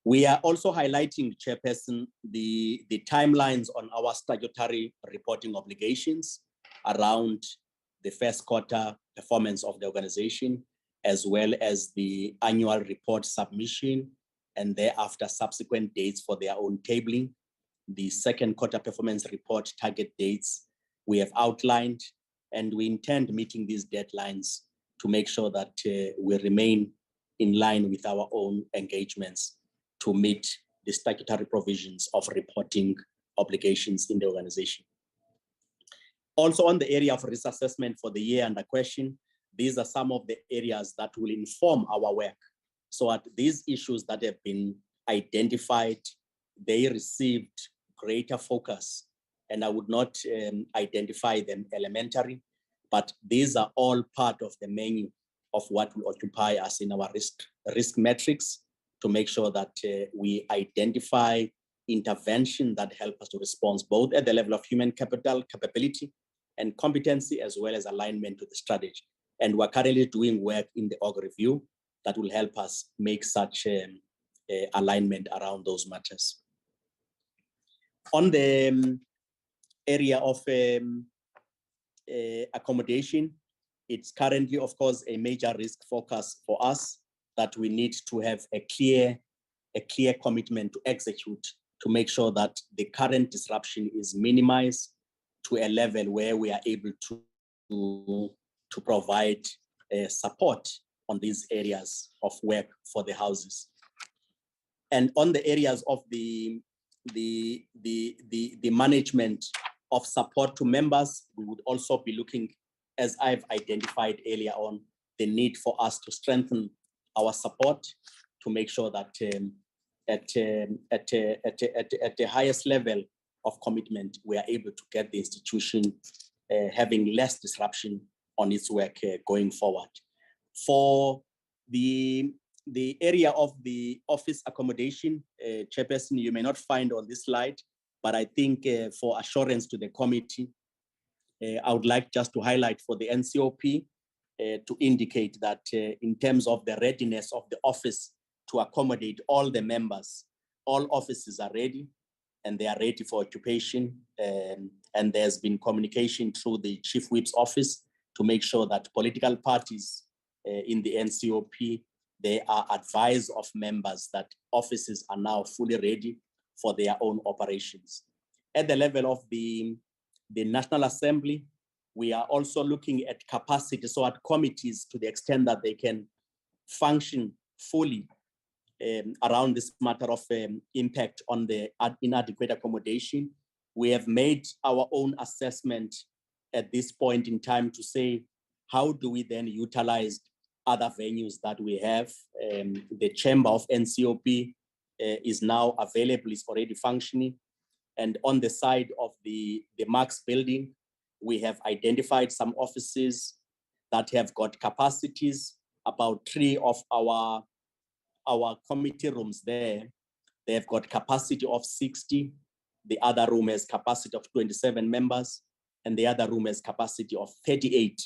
We are also highlighting, Chairperson, the timelines on our statutory reporting obligations around the first quarter performance of the organization, as well as the annual report submission, and thereafter subsequent dates for their own tabling. The second quarter performance report target dates we have outlined, and we intend meeting these deadlines to make sure that we remain in line with our own engagements to meet the statutory provisions of reporting obligations in the organization. Also on the area of risk assessment for the year under question, these are some of the areas that will inform our work. So at these issues that have been identified, they received greater focus, and I would not identify them elementary, but these are all part of the menu of what will occupy us in our risk metrics to make sure that we identify intervention that help us to respond both at the level of human capital, capability, and competency, as well as alignment to the strategy. And we're currently doing work in the org review that will help us make such alignment around those matters. On the area of accommodation, it's currently, of course, a major risk focus for us that we need to have a clear commitment to execute to make sure that the current disruption is minimized to a level where we are able to provide support on these areas of work for the houses. And on the areas of the management of support to members, we would also be looking, as I've identified earlier on, the need for us to strengthen our support to make sure that at the highest level of commitment, we are able to get the institution having less disruption on its work going forward. For the area of the office accommodation, Chairperson, you may not find on this slide, but I think for assurance to the committee, I would like just to highlight for the NCOP to indicate that in terms of the readiness of the office to accommodate all the members. All offices are ready and they are ready for occupation. And there's been communication through the Chief Whip's office to make sure that political parties in the NCOP, they are advised of members that offices are now fully ready for their own operations. At the level of the National Assembly, we are also looking at capacity, so at committees, to the extent that they can function fully around this matter of impact on the inadequate accommodation. We have made our own assessment at this point in time to say, how do we then utilize other venues that we have? The chamber of NCOP is now available, is already functioning. And on the side of the Marx building, we have identified some offices that have got capacities. About 3 of our committee rooms there, they have got capacity of 60. The other room has capacity of 27 members, and the other room has capacity of 38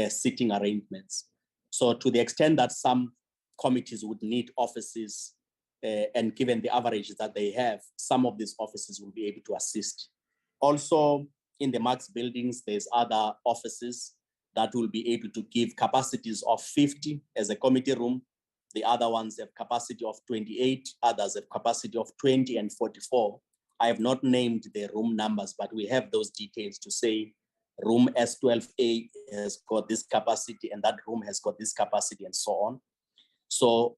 sitting arrangements. So to the extent that some committees would need offices, and given the averages that they have, some of these offices will be able to assist. Also, in the Marx buildings, there's other offices that will be able to give capacities of 50 as a committee room. The other ones have capacity of 28, others have capacity of 20 and 44. I have not named the room numbers, but we have those details to say room S12A has got this capacity and that room has got this capacity and so on. So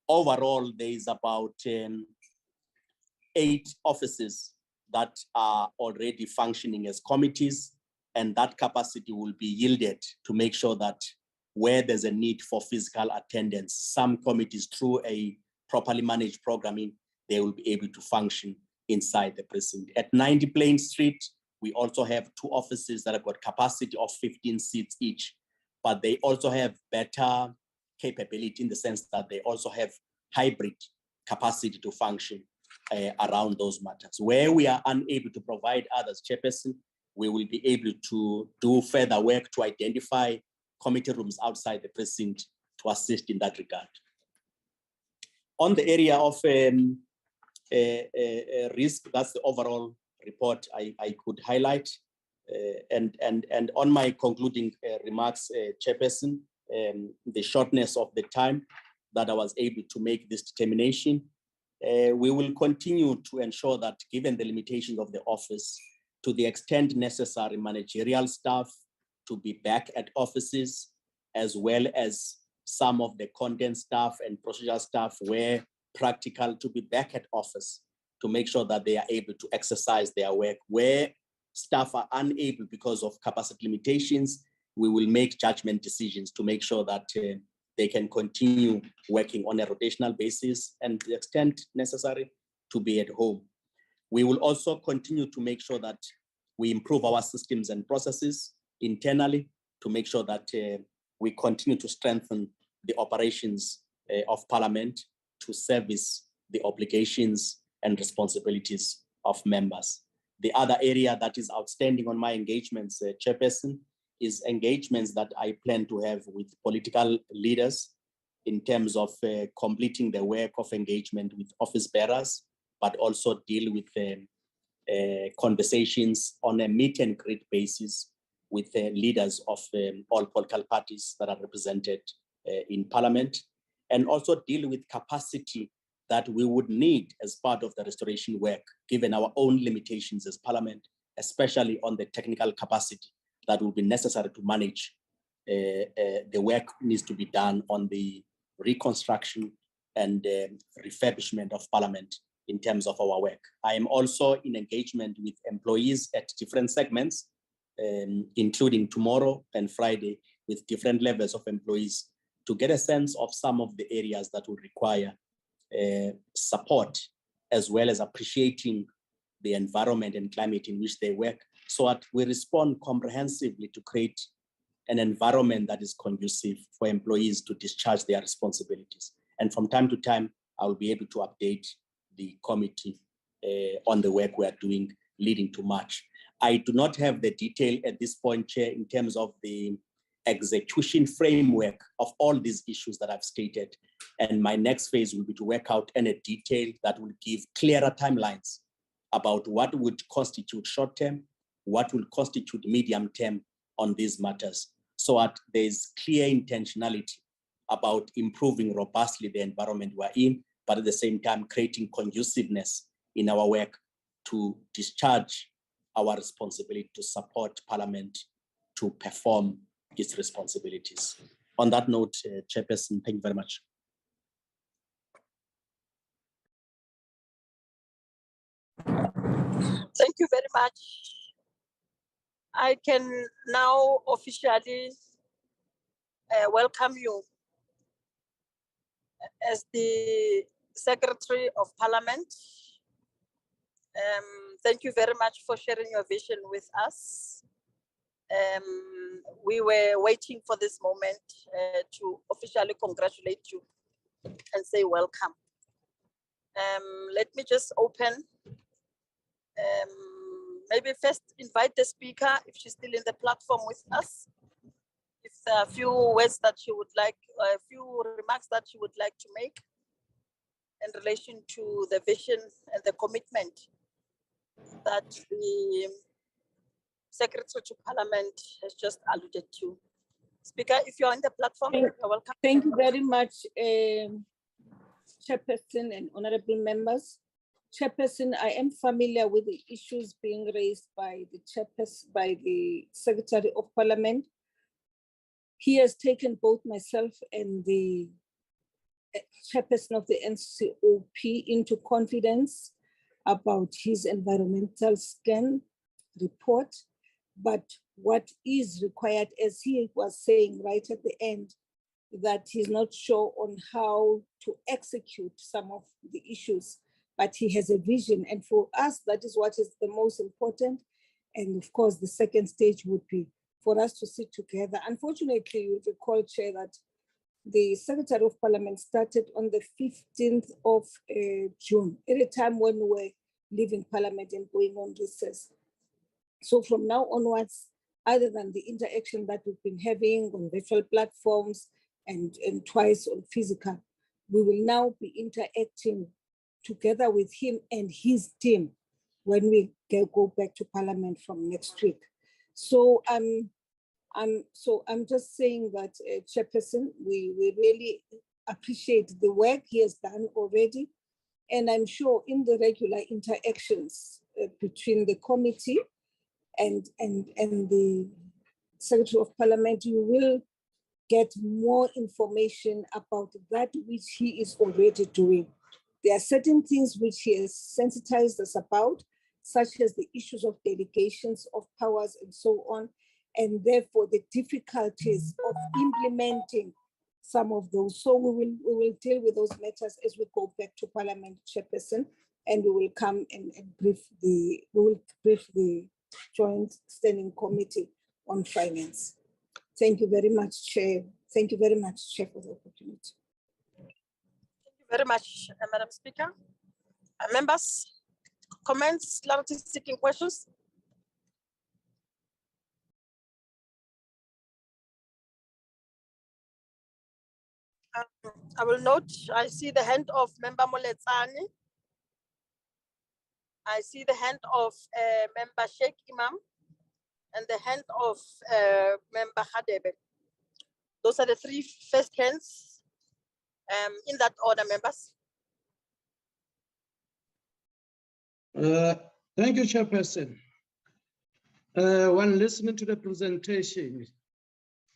overall, there is about 8 offices that are already functioning as committees, and that capacity will be yielded to make sure that where there's a need for physical attendance, some committees through a properly managed programming, they will be able to function inside the precinct. At 90 Plain Street, we also have 2 offices that have got capacity of 15 seats each, but they also have better capability in the sense that they also have hybrid capacity to function around those matters. Where we are unable to provide others, Chairperson, we will be able to do further work to identify committee rooms outside the precinct to assist in that regard. On the area of risk, that's the overall report I could highlight. And on my concluding remarks, Chairperson, the shortness of the time that I was able to make this determination, we will continue to ensure that, given the limitations of the office, to the extent necessary, managerial staff to be back at offices, as well as some of the content staff and procedural staff where practical to be back at office to make sure that they are able to exercise their work. Where staff are unable because of capacity limitations, we will make judgment decisions to make sure that they can continue working on a rotational basis and to the extent necessary to be at home. We will also continue to make sure that we improve our systems and processes internally to make sure that we continue to strengthen the operations of Parliament to service the obligations and responsibilities of members. The other area that is outstanding on my engagements, Chairperson, is engagements that I plan to have with political leaders in terms of completing the work of engagement with office bearers, but also deal with conversations on a meet and greet basis with leaders of all political parties that are represented in Parliament, and also deal with capacity that we would need as part of the restoration work, given our own limitations as Parliament, especially on the technical capacity that will be necessary to manage the work needs to be done on the reconstruction and refurbishment of Parliament in terms of our work. I am also in engagement with employees at different segments, including tomorrow and Friday, with different levels of employees to get a sense of some of the areas that will require support, as well as appreciating the environment and climate in which they work, so that we respond comprehensively to create an environment that is conducive for employees to discharge their responsibilities. And from time to time, I will be able to update the committee on the work we are doing leading to March. I do not have the detail at this point, Chair, in terms of the execution framework of all these issues that I've stated. And my next phase will be to work out any detail that will give clearer timelines about what would constitute short-term, what will constitute medium-term on these matters, so that there's clear intentionality about improving robustly the environment we're in, but at the same time creating conduciveness in our work to discharge our responsibility to support Parliament to perform its responsibilities. On that note, Chairperson, thank you very much. Thank you very much. I can now officially welcome you as the Secretary of Parliament. Thank you very much for sharing your vision with us. We were waiting for this moment to officially congratulate you and say welcome. Let me just open. Maybe first invite the speaker if she's still in the platform with us. If there are a few words that she would like, a few remarks that she would like to make in relation to the vision and the commitment that the Secretary to Parliament has just alluded to. Speaker, if you're on the platform, you're welcome. Thank you very much, Chairperson and honorable members. Chairperson, I am familiar with the issues being raised by the Chairperson, by the Secretary of Parliament. He has taken both myself and the Chairperson of the NCOP into confidence about his environmental scan report. But what is required, as he was saying right at the end, that he's not sure on how to execute some of the issues, but he has a vision. And for us, that is what is the most important. And of course, the second stage would be for us to sit together. Unfortunately, you recall, Chair, that the Secretary of Parliament started on the 15th of June, at a time when we were leaving Parliament and going on recess. So from now onwards, other than the interaction that we've been having on virtual platforms and twice on physical, we will now be interacting together with him and his team when we go back to Parliament from next week. So I'm just saying that, Chairperson, we really appreciate the work he has done already. And I'm sure in the regular interactions between the committee and the Secretary of Parliament, you will get more information about that which he is already doing. There are certain things which he has sensitized us about, such as the issues of delegations of powers and so on, and therefore the difficulties of implementing some of those. So we will deal with those matters as we go back to Parliament, Chairperson, and we will come and brief the Joint Standing Committee on Finance. Thank you very much, Chair. Thank you very much, Chair, for the opportunity. Thank you very much, Madam Speaker. Members, comments, clarity seeking questions? I will note, I see the hand of Member Moletsani. I see the hand of Member Sheikh Imam and the hand of Member Khadebe. Those are the three first hands in that order, members. Thank you, Chairperson. When listening to the presentation,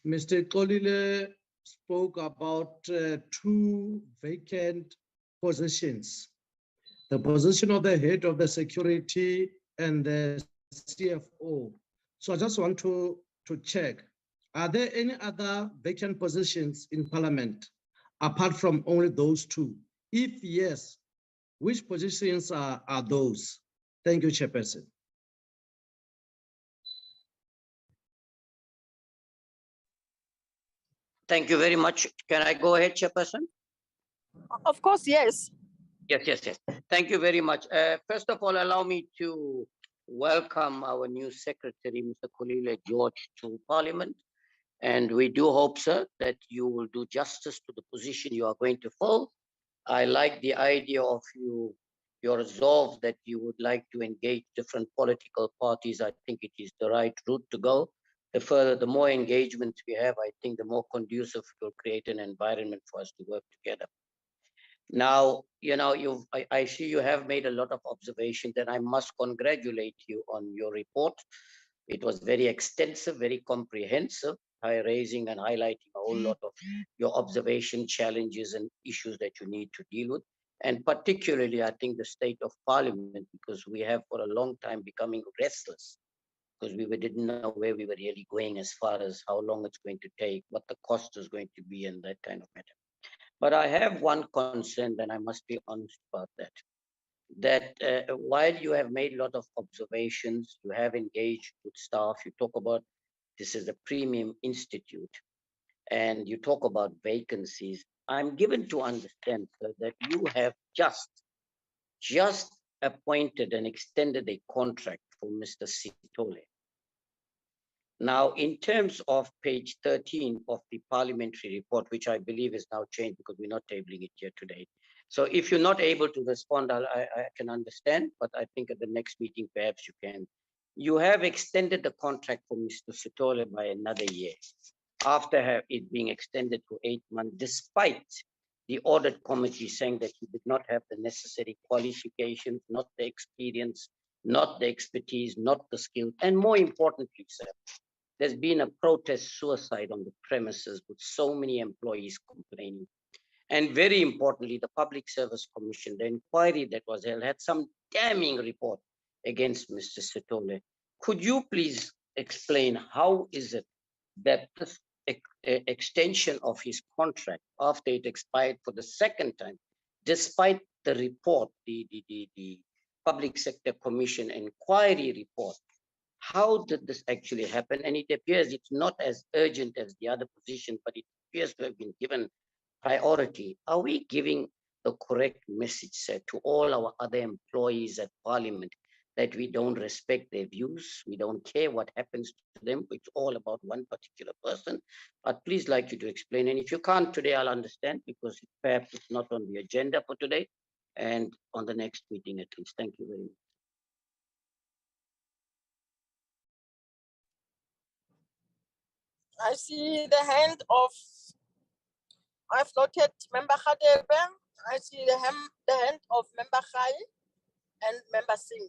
Mr. Kolile spoke about two vacant positions, the position of the head of the security and the CFO. So I just want to check, are there any other vacant positions in Parliament apart from only those two? If yes, which positions are those? Thank you, Chairperson. Thank you very much. Can I go ahead, Chairperson? Of course, yes. Yes. Thank you very much. First of all, allow me to welcome our new secretary, Mr. Kolile George, to Parliament. And we do hope, sir, that you will do justice to the position you are going to fill. I like the idea of your resolve that you would like to engage different political parties. I think it is the right route to go. The more engagement we have, I think the more conducive it will create an environment for us to work together. Now, I see you have made a lot of observations, and I must congratulate you on your report. It was very extensive, very comprehensive, raising and highlighting a whole lot of your observation, challenges, and issues that you need to deal with. And particularly, I think the state of parliament, because we have for a long time becoming restless, because we didn't know where we were really going as far as how long it's going to take, what the cost is going to be, and that kind of matter. But I have one concern, and I must be honest about that. While you have made a lot of observations, you have engaged with staff, you talk about this is a premium institute, and you talk about vacancies. I'm given to understand, sir, that you have just appointed and extended a contract for Mr. Sitole. Now, in terms of page 13 of the parliamentary report, which I believe is now changed because we're not tabling it here today. So if you're not able to respond, I can understand, but I think at the next meeting, perhaps you can. You have extended the contract for Mr. Sitole by another year after it being extended to 8 months, despite the audit committee saying that he did not have the necessary qualifications, not the experience, not the expertise, not the skills, and more importantly, sir, there's been a protest suicide on the premises with so many employees complaining. And very importantly, the Public Service Commission, the inquiry that was held, had some damning report against Mr. Sitole. Could you please explain how is it that this extension of his contract after it expired for the second time, despite the report, the Public Sector Commission inquiry report, how did this actually happen? And it appears it's not as urgent as the other position, but it appears to have been given priority. Are we giving the correct message, sir, to all our other employees at Parliament that we don't respect their views, we don't care what happens to them, it's all about one particular person? I'd please like you to explain, and if you can't today, I'll understand, because perhaps it's not on the agenda for today, and on the next meeting at least. Thank you very much. I see the hand of, I've noted Member Khadebe. I see the hand of Member Khai and Member Singh.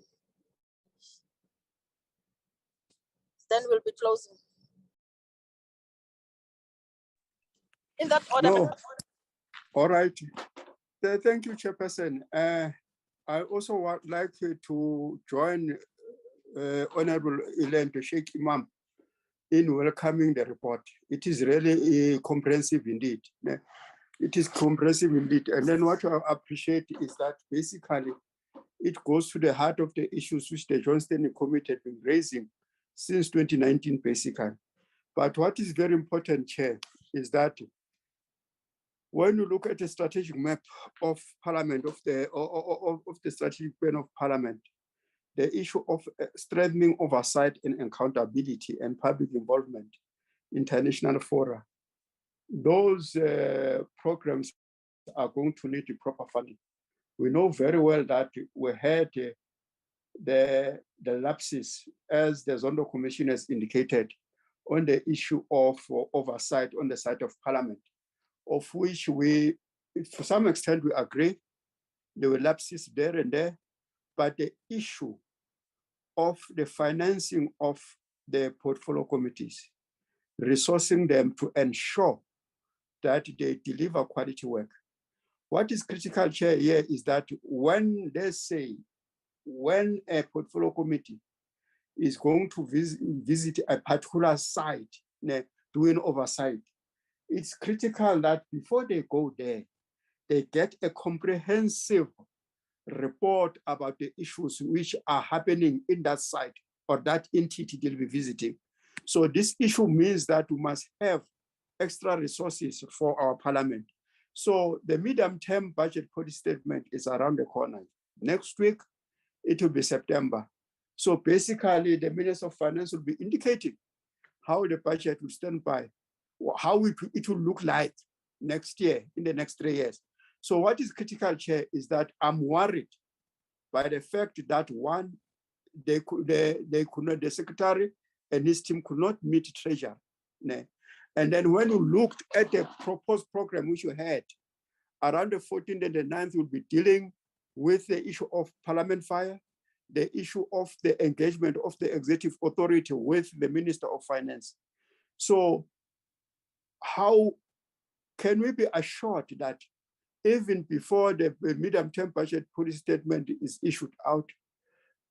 Then we'll be closing. In that order. No. All right. Thank you, Chairperson. I also would like to join Honorable Elaine Sheikh Imam in welcoming the report. It is really comprehensive indeed. It is comprehensive indeed. And then what I appreciate is that basically it goes to the heart of the issues which the Joint Standing Committee had been raising since 2019, basically. But what is very important, Chair, is that when you look at the strategic map of Parliament, of the strategic plan of Parliament, the issue of strengthening oversight and accountability and public involvement, international fora, those programs are going to need proper funding. We know very well that we had the lapses, as the Zondo Commission has indicated, on the issue of oversight on the side of Parliament, of which we, to some extent, we agree. There were lapses there and there, but the issue of the financing of the portfolio committees, resourcing them to ensure that they deliver quality work. What is critical, Chair, here is that when they say, when a portfolio committee is going to visit a particular site, doing oversight, it's critical that before they go there, they get a comprehensive report about the issues which are happening in that site or that entity they'll be visiting. So this issue means that we must have extra resources for our Parliament. So the medium-term budget policy statement is around the corner. Next week, it will be September. So basically, the Minister of Finance will be indicating how the budget will stand by how it will look like next year, in the next 3 years. So what is critical, Chair, is that I'm worried by the fact that one, they could not, the secretary and his team could not meet treasury. And then when you looked at the proposed program which you had, around the 14th and the 9th, we'll be dealing with the issue of parliament fire, the issue of the engagement of the executive authority with the Minister of Finance. So how can we be assured that even before the medium-term budget policy statement is issued out,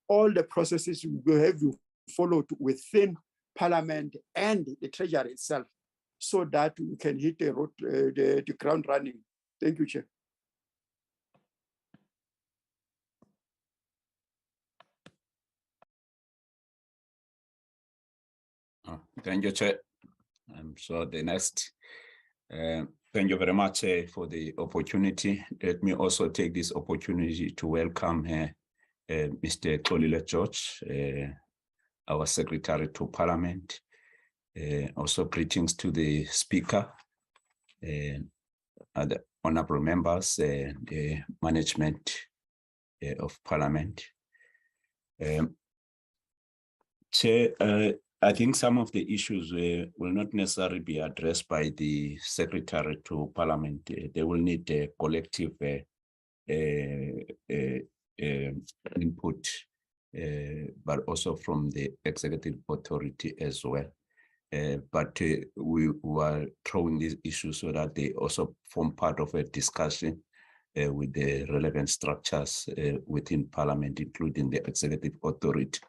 all the processes will have to follow within Parliament and the Treasury itself, so that we can hit the road, the ground running? Thank you, Chair. Oh, thank you, Chair. I'm sure the next. Thank you very much for the opportunity. Let me also take this opportunity to welcome Mr. Xolile George, our Secretary to Parliament. Also greetings to the Speaker, other honorable members, the management of Parliament. Chair, I think some of the issues will not necessarily be addressed by the Secretary to Parliament. They will need a collective input, but also from the executive authority as well. But we were throwing these issues so that they also form part of a discussion with the relevant structures within Parliament, including the executive authority.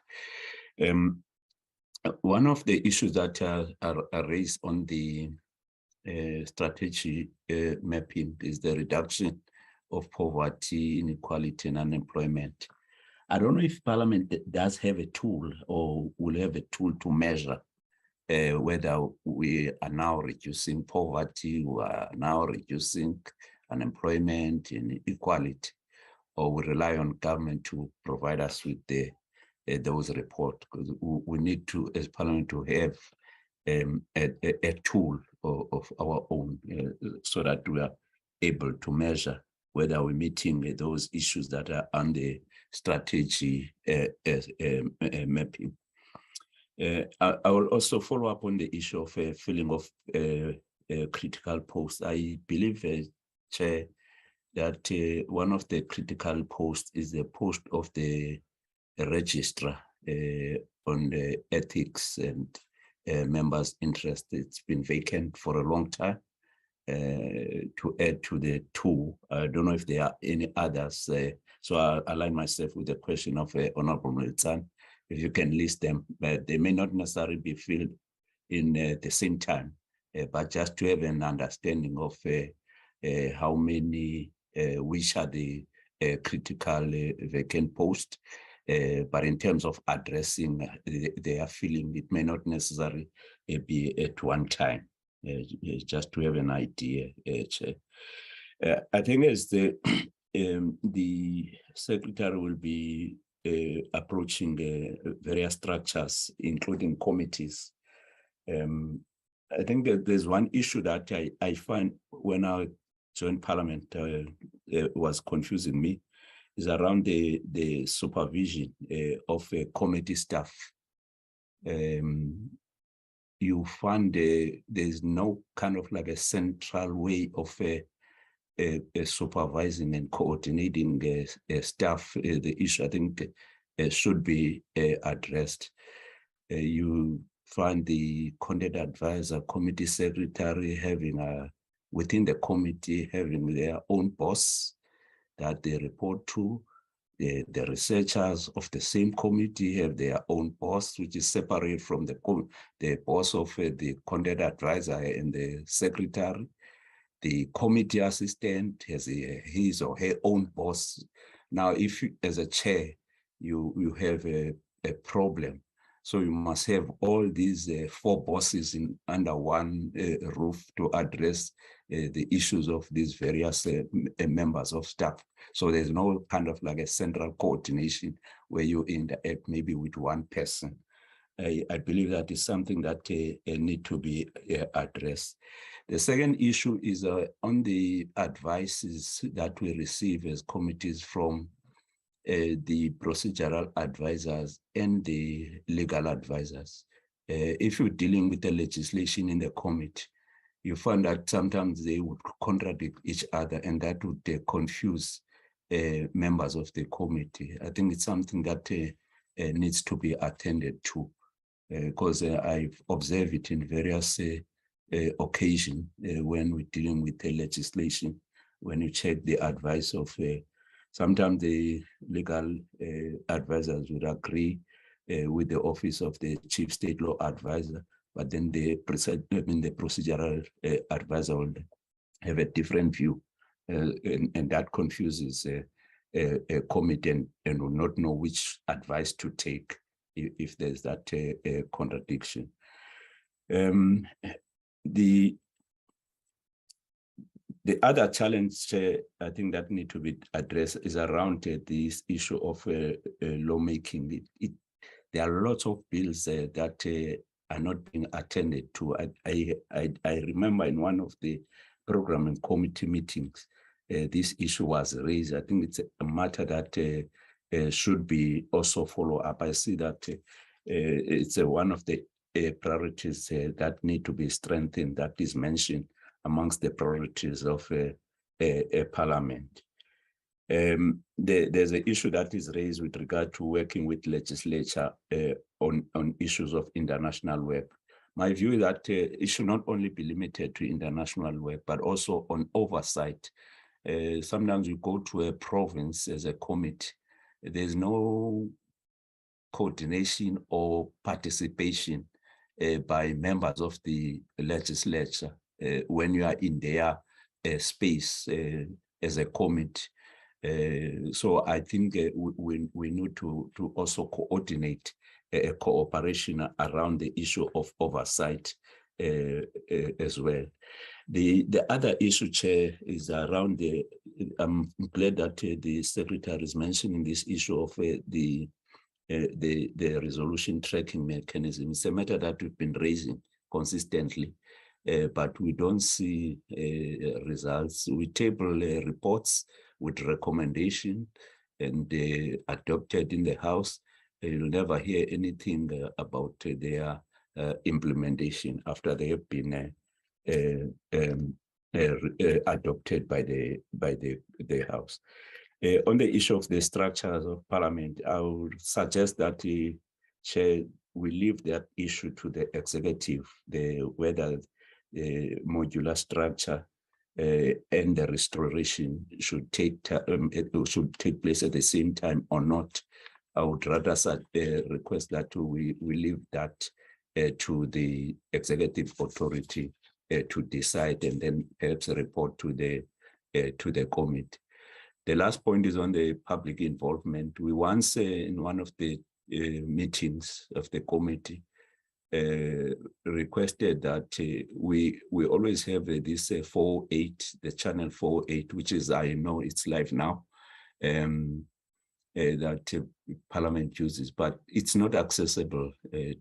One of the issues that are raised on the strategy mapping is the reduction of poverty, inequality, and unemployment. I don't know if Parliament does have a tool or will have a tool to measure whether we are now reducing poverty, we are now reducing unemployment and inequality, or we rely on government to provide us with those reports, because we need to, as Parliament, to have a tool of our own so that we are able to measure whether we're meeting those issues that are on the strategy mapping. I will also follow up on the issue of filling of critical posts. I believe, Chair, that one of the critical posts is the post of the registrar on the ethics and members' interest. It's been vacant for a long time. To add to the two, I don't know if there are any others. So I align myself with the question of Honorable Milton. If you can list them, but they may not necessarily be filled in the same time, but just to have an understanding of how many, which are the critical vacant posts. But in terms of addressing their filling, it may not necessarily be at one time, just to have an idea. I think as the Secretary will be approaching various structures, including committees, I think that there's one issue that I find when I joined Parliament was confusing me, is around the supervision of committee staff. You find there's no kind of like a central way of supervising and coordinating staff. The issue, I think, should be addressed. You find the content advisor, committee secretary having within the committee having their own boss that they report to. The researchers of the same committee have their own boss, which is separate from the boss of the content advisor and the secretary. The committee assistant has his or her own boss. Now, if you, as a chair, you have a problem, so you must have all these four bosses under one roof to address the issues of these various members of staff. So there's no kind of like a central coordination where you interact maybe with one person. I believe that is something that need to be addressed. The second issue is on the advices that we receive as committees from the procedural advisors and the legal advisors. If you're dealing with the legislation in the committee, you find that sometimes they would contradict each other, and that would confuse members of the committee. I think it's something that needs to be attended to, because I've observed it in various occasions when we're dealing with the legislation. When you check the advice of, sometimes the legal advisors would agree with the office of the chief state law advisor, but then the procedural advisor will have a different view, and that confuses a committee and will not know which advice to take if there's that contradiction. The other challenge I think that need to be addressed is around this issue of lawmaking. There are lots of bills that are not being attended to. I remember in one of the program and committee meetings, this issue was raised. I think it's a matter that should be also followed up. I see that it's one of the priorities that need to be strengthened, that is mentioned amongst the priorities of a parliament. There's an issue that is raised with regard to working with legislature on issues of international work. My view is that it should not only be limited to international work, but also on oversight. Sometimes you go to a province as a committee, there's no coordination or participation by members of the legislature when you are in their space as a committee. So I think we need to also coordinate cooperation around the issue of oversight as well. The other issue, Chair, is around the, I'm glad that the Secretary is mentioning this issue of the resolution tracking mechanism. It's a matter that we've been raising consistently, but we don't see results. We table reports with recommendation and adopted in the House. You'll never hear anything about their implementation after they have been adopted by the House. On the issue of the structures of Parliament, I would suggest that Chair, we leave that issue to the executive, whether the modular structure and the restoration should take place at the same time or not. I would rather request that we leave that to the executive authority to decide, and then perhaps report to the committee. The last point is on the public involvement. We once in one of the meetings of the committee requested that we always have this 4.8, the channel 4.8, which is, I know it's live now, that Parliament uses, but it's not accessible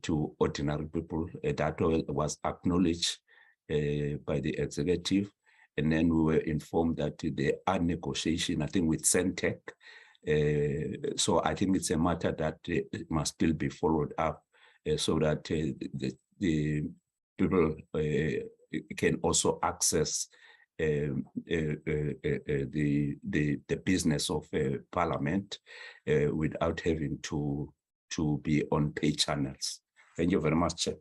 to ordinary people. That was acknowledged by the executive, and then we were informed that there are negotiations, I think, with Centec. So I think it's a matter that must still be followed up so that the people can also access the business of Parliament without having to be on paid channels. Thank you very much, Chair.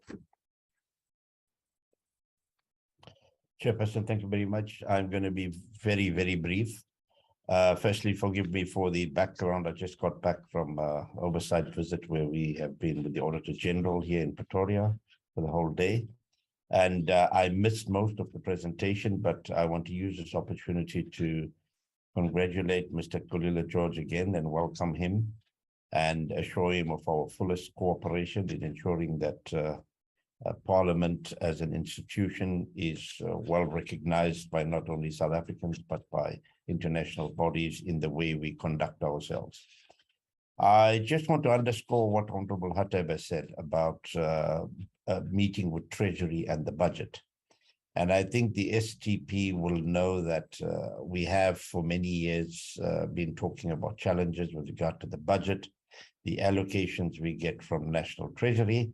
Chairperson, thank you very much. I'm going to be very, very brief. Firstly, forgive me for the background. I just got back from oversight visit where we have been with the Auditor General here in Pretoria for the whole day. And I missed most of the presentation, but I want to use this opportunity to congratulate Mr. Xolile George again and welcome him and assure him of our fullest cooperation in ensuring that Parliament as an institution is well recognized by not only South Africans, but by international bodies in the way we conduct ourselves. I just want to underscore what Honorable Hatebe said about a meeting with Treasury and the budget. And I think the STP will know that we have for many years been talking about challenges with regard to the budget, the allocations we get from National Treasury.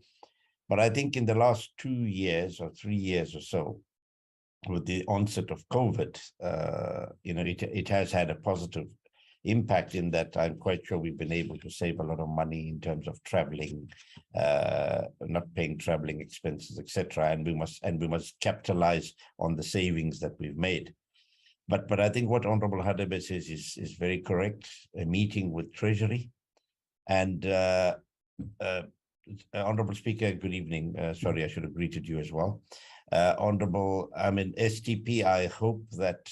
But I think in the last 2 years or 3 years or so, with the onset of COVID, it has had a positive impact in that I'm quite sure we've been able to save a lot of money in terms of traveling, not paying traveling expenses, etc. And we must capitalize on the savings that we've made. But I think what Honorable Hadebe says is very correct. A meeting with Treasury and Honorable Speaker, good evening. Sorry, I should have greeted you as well. Honorable, STP, I hope that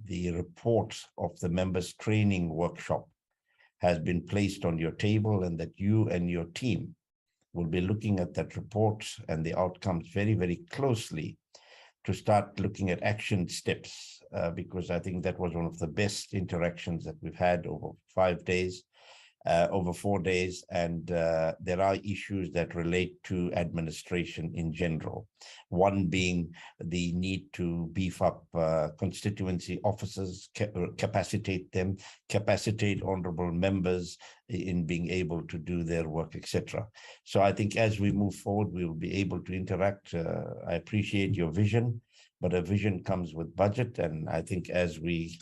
the report of the members' training workshop has been placed on your table and that you and your team will be looking at that report and the outcomes very, very closely to start looking at action steps, because I think that was one of the best interactions that we've had over 5 days. Over 4 days, and there are issues that relate to administration in general. One being the need to beef up constituency officers, capacitate them, capacitate honorable members in being able to do their work, etc. So I think as we move forward, we will be able to interact. I appreciate your vision, but a vision comes with budget, and I think as we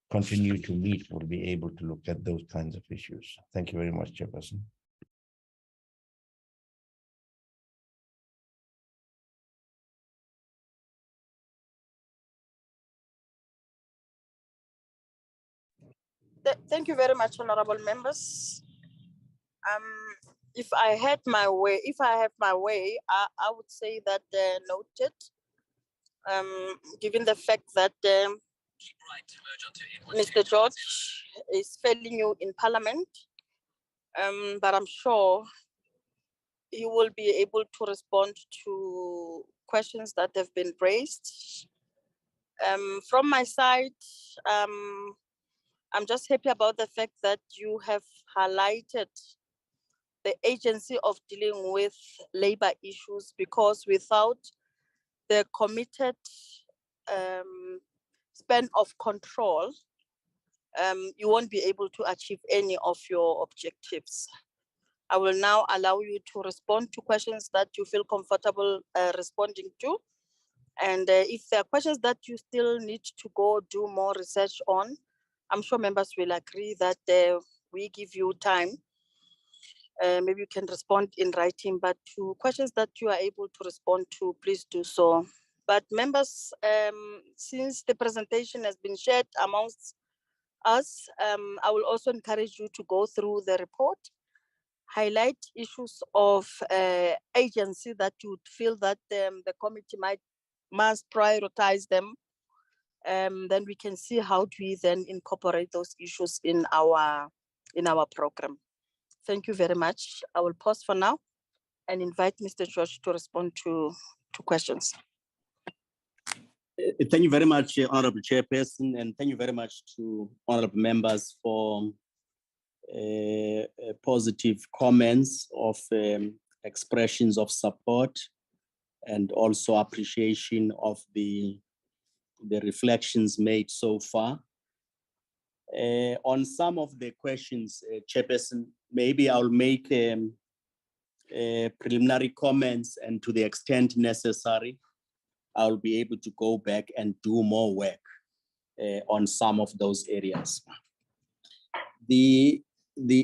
continue to meet, we'll be able to look at those kinds of issues. Thank you very much, Chairperson. Thank you very much, honorable members. If I have my way, I would say that noted. Given the fact that Mr. George is failing you in Parliament, but I'm sure he will be able to respond to questions that have been raised. From my side, I'm just happy about the fact that you have highlighted the agency of dealing with labor issues, because without the committed span of control, you won't be able to achieve any of your objectives. I will now allow you to respond to questions that you feel comfortable responding to. And if there are questions that you still need to go do more research on, I'm sure members will agree that we give you time. Maybe you can respond in writing, but to questions that you are able to respond to, please do so. But members, since the presentation has been shared amongst us, I will also encourage you to go through the report, highlight issues of agency that you would feel that the committee must prioritize them. Then we can see how do we then incorporate those issues in our program. Thank you very much. I will pause for now and invite Mr. George to respond to questions. Thank you very much, Honorable Chairperson, and thank you very much to honorable members for positive comments of expressions of support and also appreciation of the reflections made so far. On some of the questions, Chairperson, maybe I'll make preliminary comments, and to the extent necessary, I'll be able to go back and do more work on some of those areas. The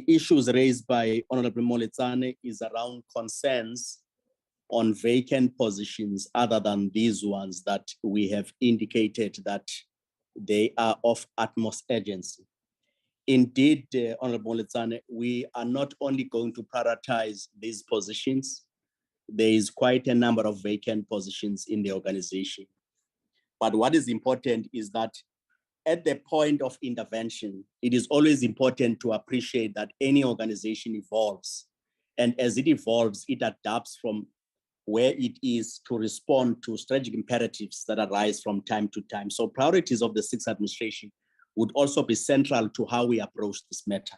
issues raised by Honorable Moletsane is around concerns on vacant positions other than these ones that we have indicated that they are of utmost urgency. Indeed, Honorable Moletsane, we are not only going to prioritize these positions, there is quite a number of vacant positions in the organization. But what is important is that at the point of intervention, it is always important to appreciate that any organization evolves. And as it evolves, it adapts from where it is to respond to strategic imperatives that arise from time to time. So priorities of the sixth administration would also be central to how we approach this matter.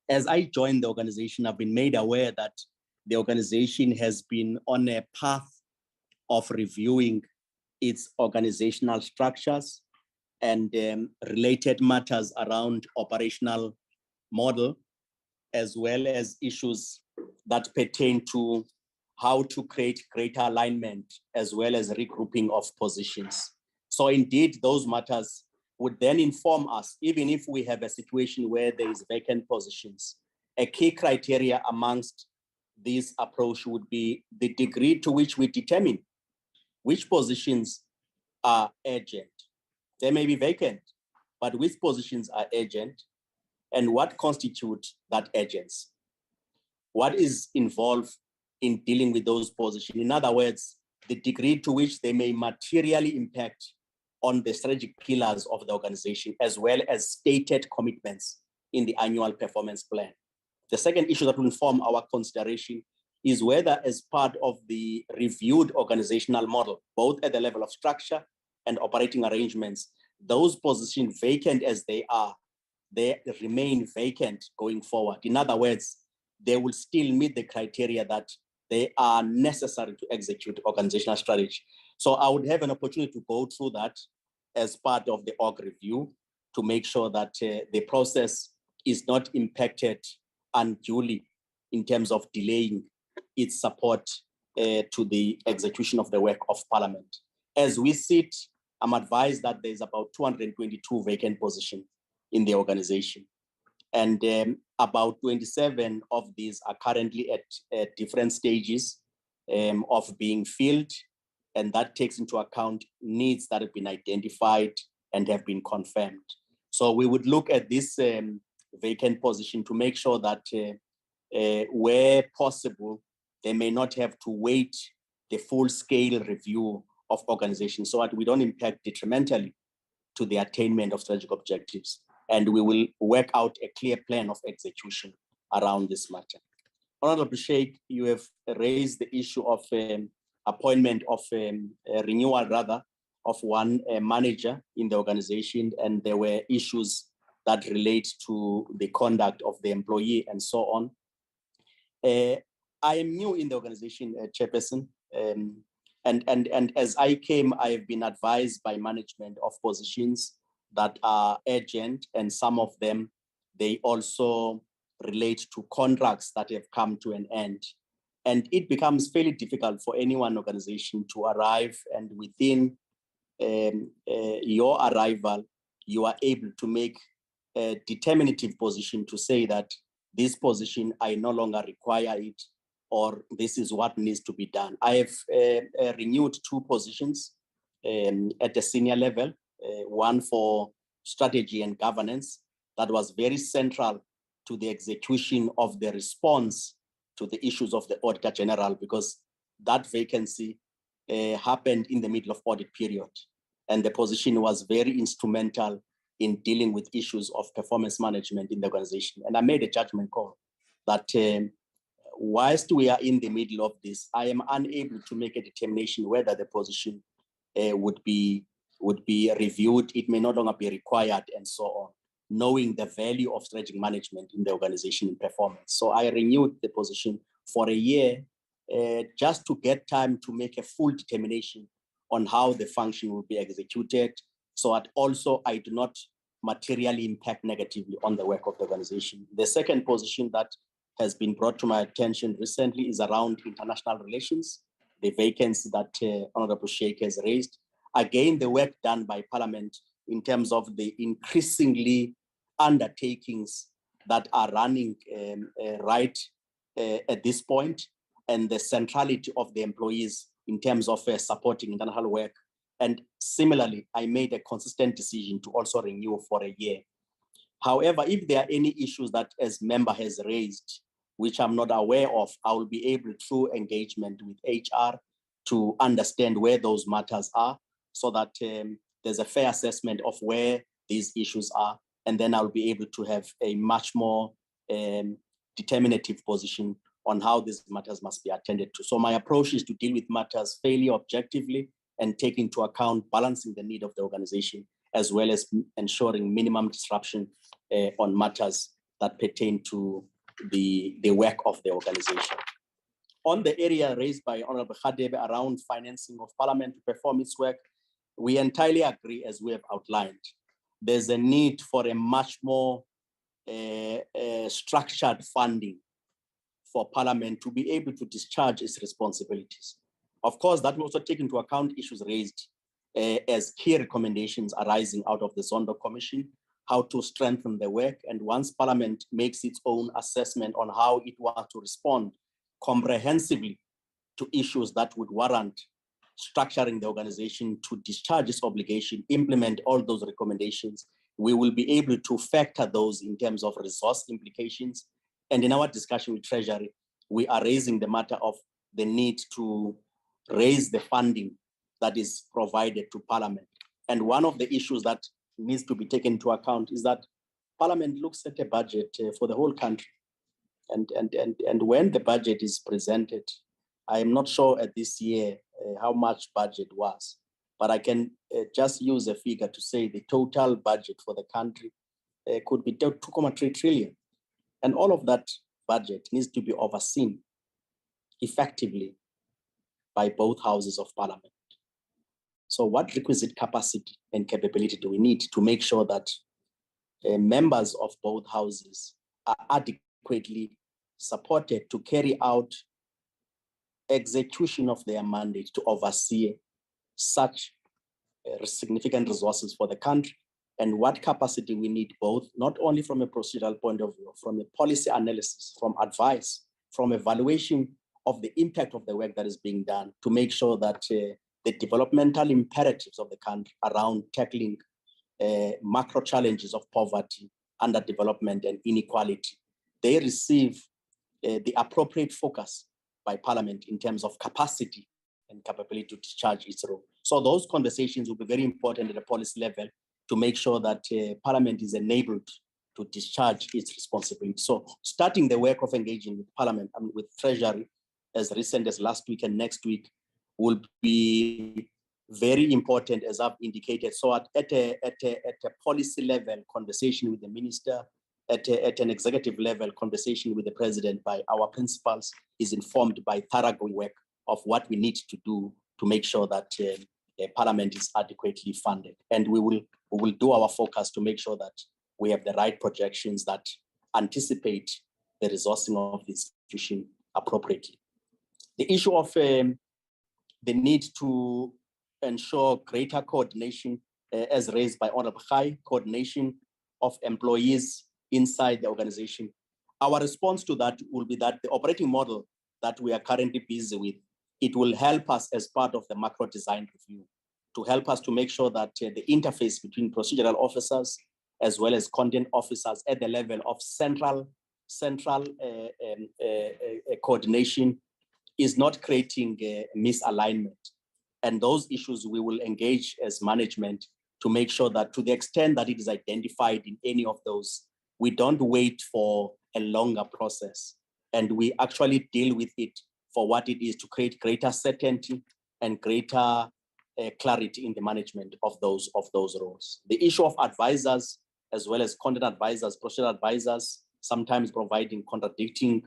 As I joined the organization, I've been made aware that the organization has been on a path of reviewing its organizational structures and related matters around operational model, as well as issues that pertain to how to create greater alignment, as well as regrouping of positions. So indeed, those matters would then inform us, even if we have a situation where there is vacant positions. A key criteria amongst this approach would be the degree to which we determine which positions are urgent. They may be vacant, but which positions are urgent and what constitutes that urgency? What is involved in dealing with those positions? In other words, the degree to which they may materially impact on the strategic pillars of the organization, as well as stated commitments in the annual performance plan. The second issue that will inform our consideration is whether, as part of the reviewed organizational model, both at the level of structure and operating arrangements, those positions, vacant as they are, they remain vacant going forward. In other words, they will still meet the criteria that they are necessary to execute organizational strategy. So I would have an opportunity to go through that as part of the org review to make sure that the process is not impacted unduly in terms of delaying its support to the execution of the work of Parliament. As we sit, I'm advised that there's about 222 vacant positions in the organization. And about 27 of these are currently at different stages of being filled. And that takes into account needs that have been identified and have been confirmed. So we would look at this vacant position to make sure that where possible, they may not have to wait the full scale review of organizations so that we don't impact detrimentally to the attainment of strategic objectives. And we will work out a clear plan of execution around this matter. Honorable Sheikh, you have raised the issue of appointment of renewal rather of one manager in the organization, and there were issues that relate to the conduct of the employee and so on. I am new in the organization, Chairperson, and as I came, I have been advised by management of positions that are urgent, and some of them, they also relate to contracts that have come to an end. And it becomes fairly difficult for any one organization to arrive, and within your arrival, you are able to make a determinative position to say that this position, I no longer require it, or this is what needs to be done. I have renewed 2 positions at the senior level, one for strategy and governance that was very central to the execution of the response to the issues of the Auditor General, because that vacancy happened in the middle of audit period. And the position was very instrumental in dealing with issues of performance management in the organization. And I made a judgment call that whilst we are in the middle of this, I am unable to make a determination whether the position would be reviewed, it may no longer be required, and so on, knowing the value of strategic management in the organization and performance. So I renewed the position for a year just to get time to make a full determination on how the function will be executed, so that also I do not materially impact negatively on the work of the organization. The second position that has been brought to my attention recently is around international relations, the vacancy that Honorable Sheikh has raised. Again, the work done by Parliament in terms of the increasingly undertakings that are running right at this point, and the centrality of the employees in terms of supporting international work. And similarly, I made a consistent decision to also renew for a year. However, if there are any issues that as member has raised, which I'm not aware of, I will be able through engagement with HR to understand where those matters are, so that there's a fair assessment of where these issues are. And then I'll be able to have a much more determinative position on how these matters must be attended to. So my approach is to deal with matters fairly objectively and take into account balancing the need of the organization, as well as ensuring minimum disruption on matters that pertain to the work of the organization. On the area raised by Honorable Khadebe around financing of Parliament to perform its work, we entirely agree, as we have outlined. There's a need for a much more structured funding for Parliament to be able to discharge its responsibilities. Of course, that will also take into account issues raised as key recommendations arising out of the Zondo Commission, how to strengthen the work. And once Parliament makes its own assessment on how it wants to respond comprehensively to issues that would warrant structuring the organization to discharge its obligation, implement all those recommendations, we will be able to factor those in terms of resource implications. And in our discussion with Treasury, we are raising the matter of the need to raise the funding that is provided to Parliament. And one of the issues that needs to be taken into account is that Parliament looks at a budget for the whole country. And when the budget is presented, I am not sure at this year how much budget was, but I can just use a figure to say the total budget for the country could be 2.3 trillion. And all of that budget needs to be overseen effectively by both houses of Parliament. So what requisite capacity and capability do we need to make sure that members of both houses are adequately supported to carry out execution of their mandate to oversee such significant resources for the country, and what capacity we need both, not only from a procedural point of view, from a policy analysis, from advice, from evaluation of the impact of the work that is being done to make sure that the developmental imperatives of the country around tackling macro challenges of poverty, underdevelopment, and inequality, they receive the appropriate focus by Parliament in terms of capacity and capability to discharge its role. So those conversations will be very important at the policy level to make sure that Parliament is enabled to discharge its responsibility. So starting the work of engaging with Parliament and with Treasury as recent as last week and next week will be very important, as I've indicated. So at a policy level, conversation with the minister, at an executive level, conversation with the president by our principals is informed by thorough work of what we need to do to make sure that Parliament is adequately funded. And we will do our focus to make sure that we have the right projections that anticipate the resourcing of the institution appropriately. The issue of the need to ensure greater coordination, as raised by Honorable Khai, coordination of employees inside the organization. Our response to that will be that the operating model that we are currently busy with, it will help us as part of the macro design review to help us to make sure that the interface between procedural officers as well as content officers at the level of central coordination is not creating a misalignment. And those issues we will engage as management to make sure that to the extent that it is identified in any of those, we don't wait for a longer process and we actually deal with it for what it is to create greater certainty and greater clarity in the management of those roles. The issue of advisors, as well as content advisors, procedural advisors, sometimes providing contradicting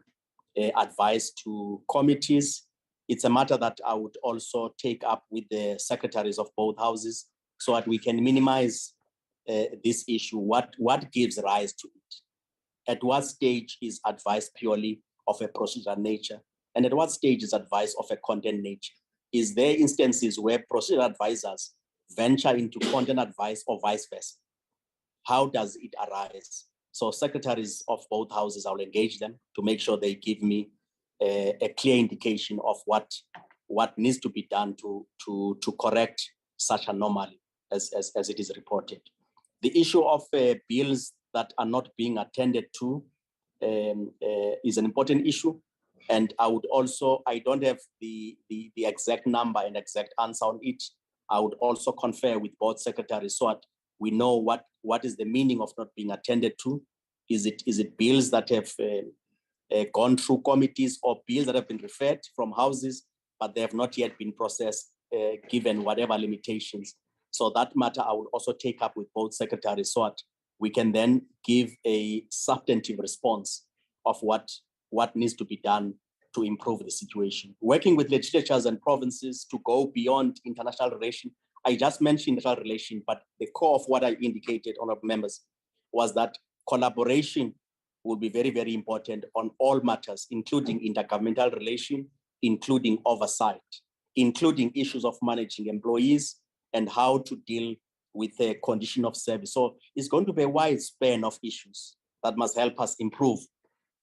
advice to committees. It's a matter that I would also take up with the secretaries of both houses so that we can minimize this issue. What gives rise to it? At what stage is advice purely of a procedural nature? And at what stage is advice of a content nature? Is there instances where procedural advisors venture into content advice or vice versa? How does it arise? So secretaries of both houses, I'll engage them to make sure they give me a clear indication of what needs to be done to correct such anomaly as it is reported. The issue of bills that are not being attended to is an important issue. And I would also, I don't have the exact number and exact answer on it. I would also confer with board secretaries so that we know what is the meaning of not being attended to. Is it bills that have gone through committees or bills that have been referred from houses, but they have not yet been processed given whatever limitations. So that matter I will also take up with both secretaries so that we can then give a substantive response of what needs to be done to improve the situation. Working with legislatures and provinces to go beyond international relation. I just mentioned international relation, but the core of what I indicated, honorable members, was that collaboration will be very, very important on all matters, including intergovernmental relation, including oversight, including issues of managing employees and how to deal with the condition of service. So it's going to be a wide span of issues that must help us improve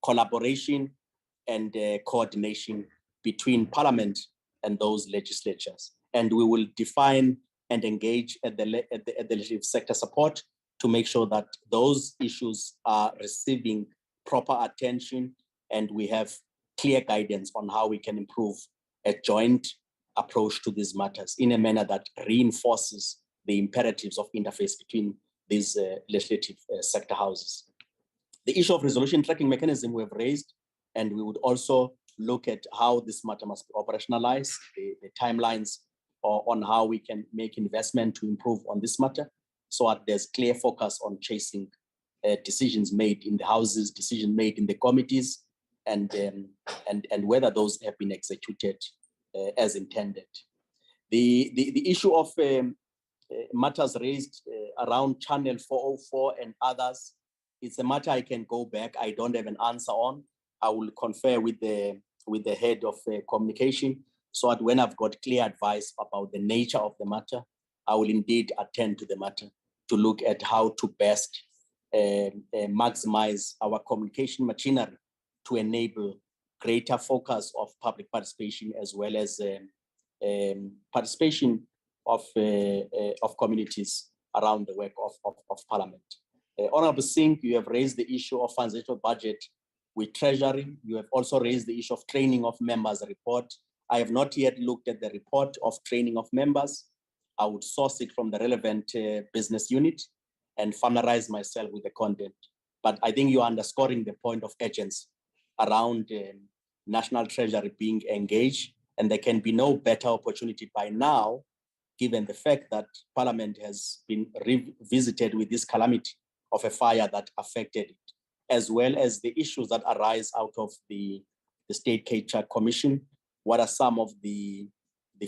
collaboration and coordination between Parliament and those legislatures. And we will define and engage at the legislative sector support to make sure that those issues are receiving proper attention and we have clear guidance on how we can improve a joint approach to these matters in a manner that reinforces the imperatives of interface between these legislative sector houses. The issue of resolution tracking mechanism we have raised, and we would also look at how this matter must be operationalized, the timelines on how we can make investment to improve on this matter, so that there's clear focus on chasing decisions made in the houses, decisions made in the committees, and whether those have been executed as intended. The issue of matters raised around Channel 404 and others, it's a matter I can go back. I don't have an answer on. I will confer with the head of communication, so that when I've got clear advice about the nature of the matter, I will indeed attend to the matter to look at how to best maximize our communication machinery to enable greater focus of public participation, as well as participation of communities around the work of Parliament. Honorable Singh, you have raised the issue of financial budget with Treasury. You have also raised the issue of training of members report. I have not yet looked at the report of training of members. I would source it from the relevant business unit and familiarize myself with the content. But I think you're underscoring the point of urgency around National Treasury being engaged, and there can be no better opportunity by now, given the fact that Parliament has been revisited with this calamity of a fire that affected it, as well as the issues that arise out of the State Capture Commission. What are some of the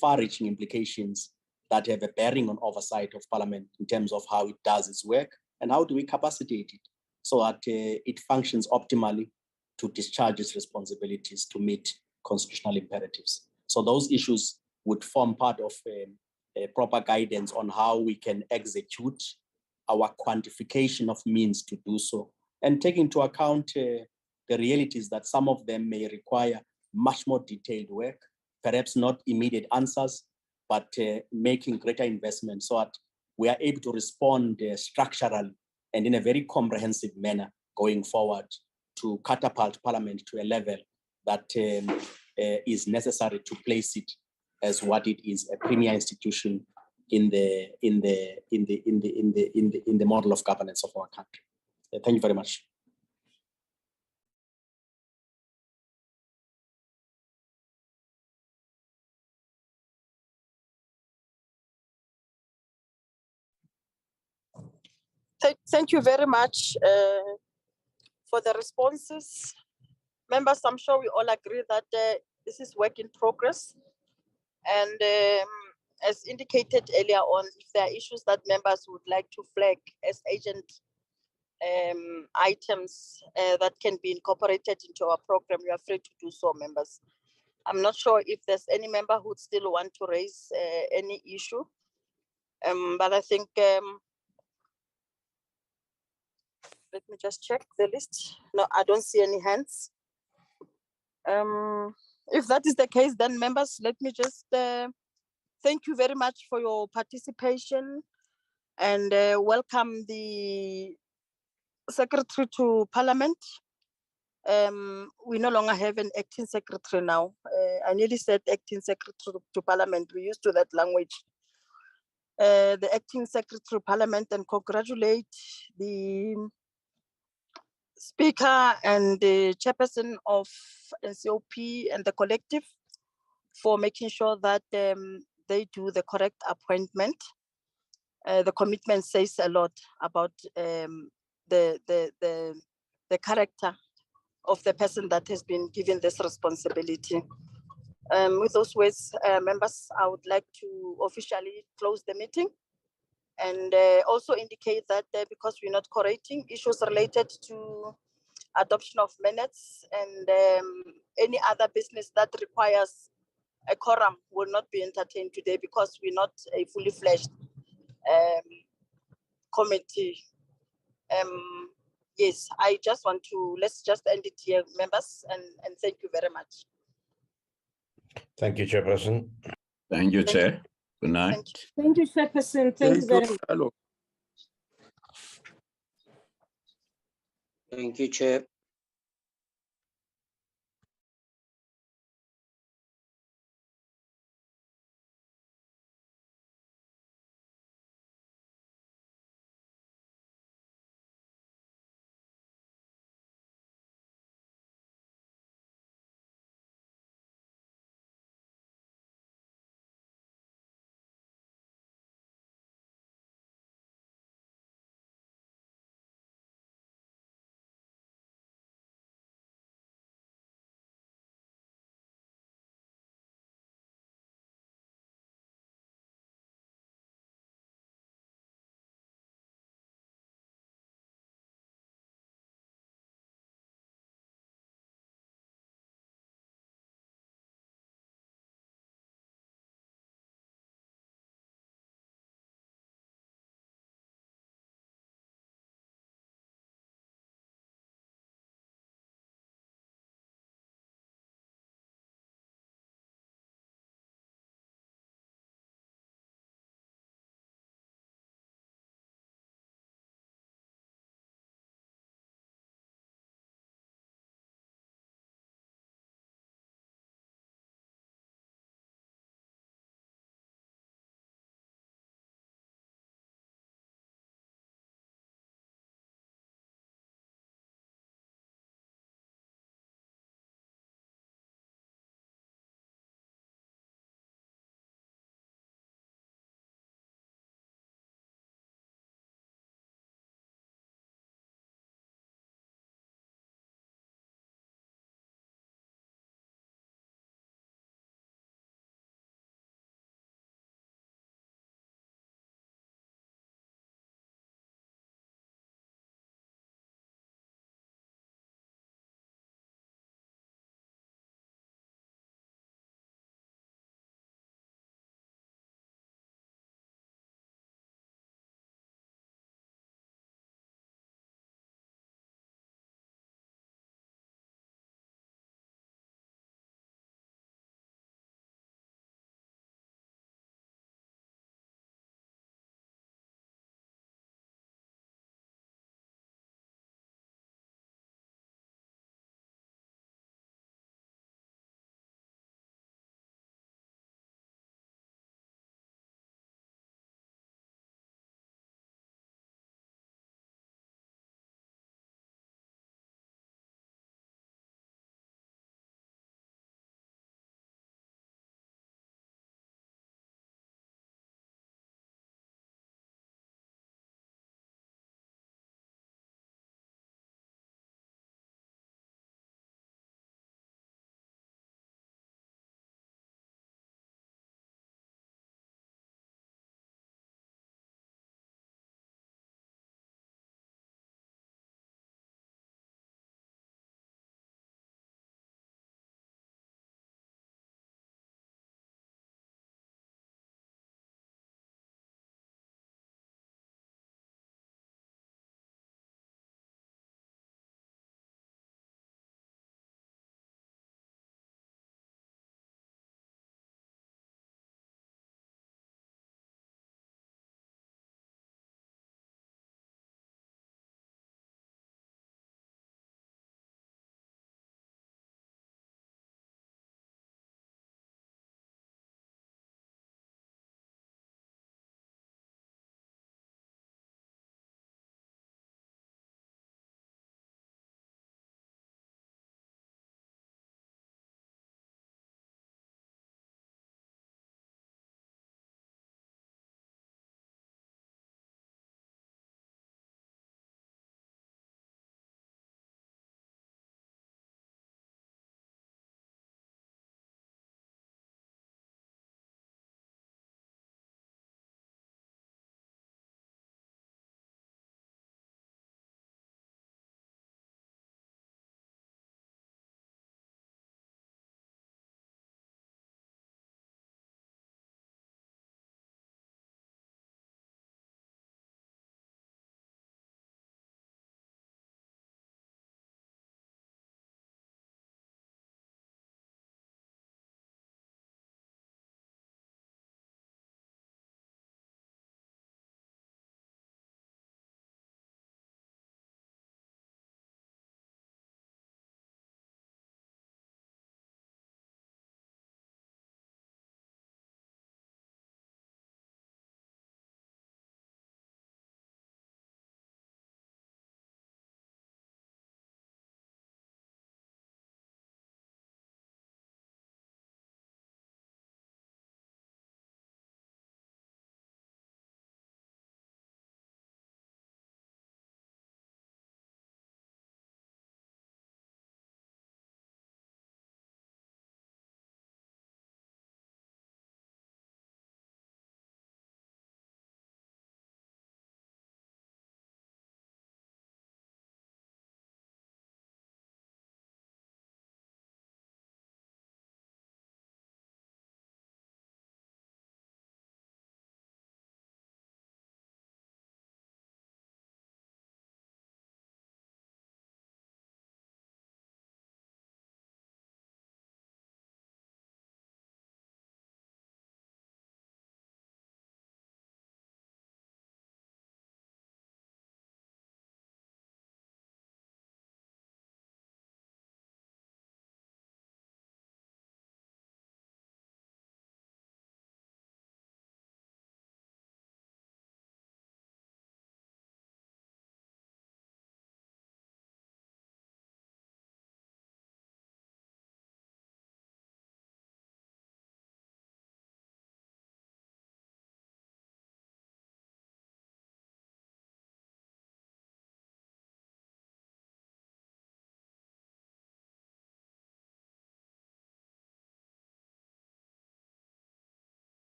far-reaching implications that have a bearing on oversight of Parliament in terms of how it does its work, and how do we capacitate it so that it functions optimally to discharge its responsibilities to meet constitutional imperatives. So those issues would form part of a proper guidance on how we can execute our quantification of means to do so, and take into account the realities that some of them may require much more detailed work, perhaps not immediate answers, but making greater investment so that we are able to respond structurally and in a very comprehensive manner going forward to catapult Parliament to a level that is necessary to place it as what it is, a premier institution in the model of governance of our country. Thank you very much. Thank you very much for the responses. Members, I'm sure we all agree that this is work in progress. And as indicated earlier on, if there are issues that members would like to flag as agent items that can be incorporated into our program, you are free to do so, members. I'm not sure if there's any member who would still want to raise any issue, but I think, let me just check the list. No, I don't see any hands. If that is the case, then members, let me just thank you very much for your participation and welcome the Secretary to Parliament. We no longer have an acting secretary now. I nearly said acting secretary to Parliament. We're used to that language. The acting secretary to Parliament, and congratulate the Speaker and the chairperson of NCOP and the collective for making sure that they do the correct appointment. The commitment says a lot about the character of the person that has been given this responsibility. With those words, members, I would like to officially close the meeting and also indicate that because we're not correcting issues related to adoption of minutes and any other business that requires a quorum will not be entertained today because we're not a fully fledged committee. Yes, I just want to, let's just end it here, members, and thank you very much. Thank you, Chairperson. Thank you, Chair. Good night. Thank you, Chairperson. Thank you very much. Hello. Thank you, Chair.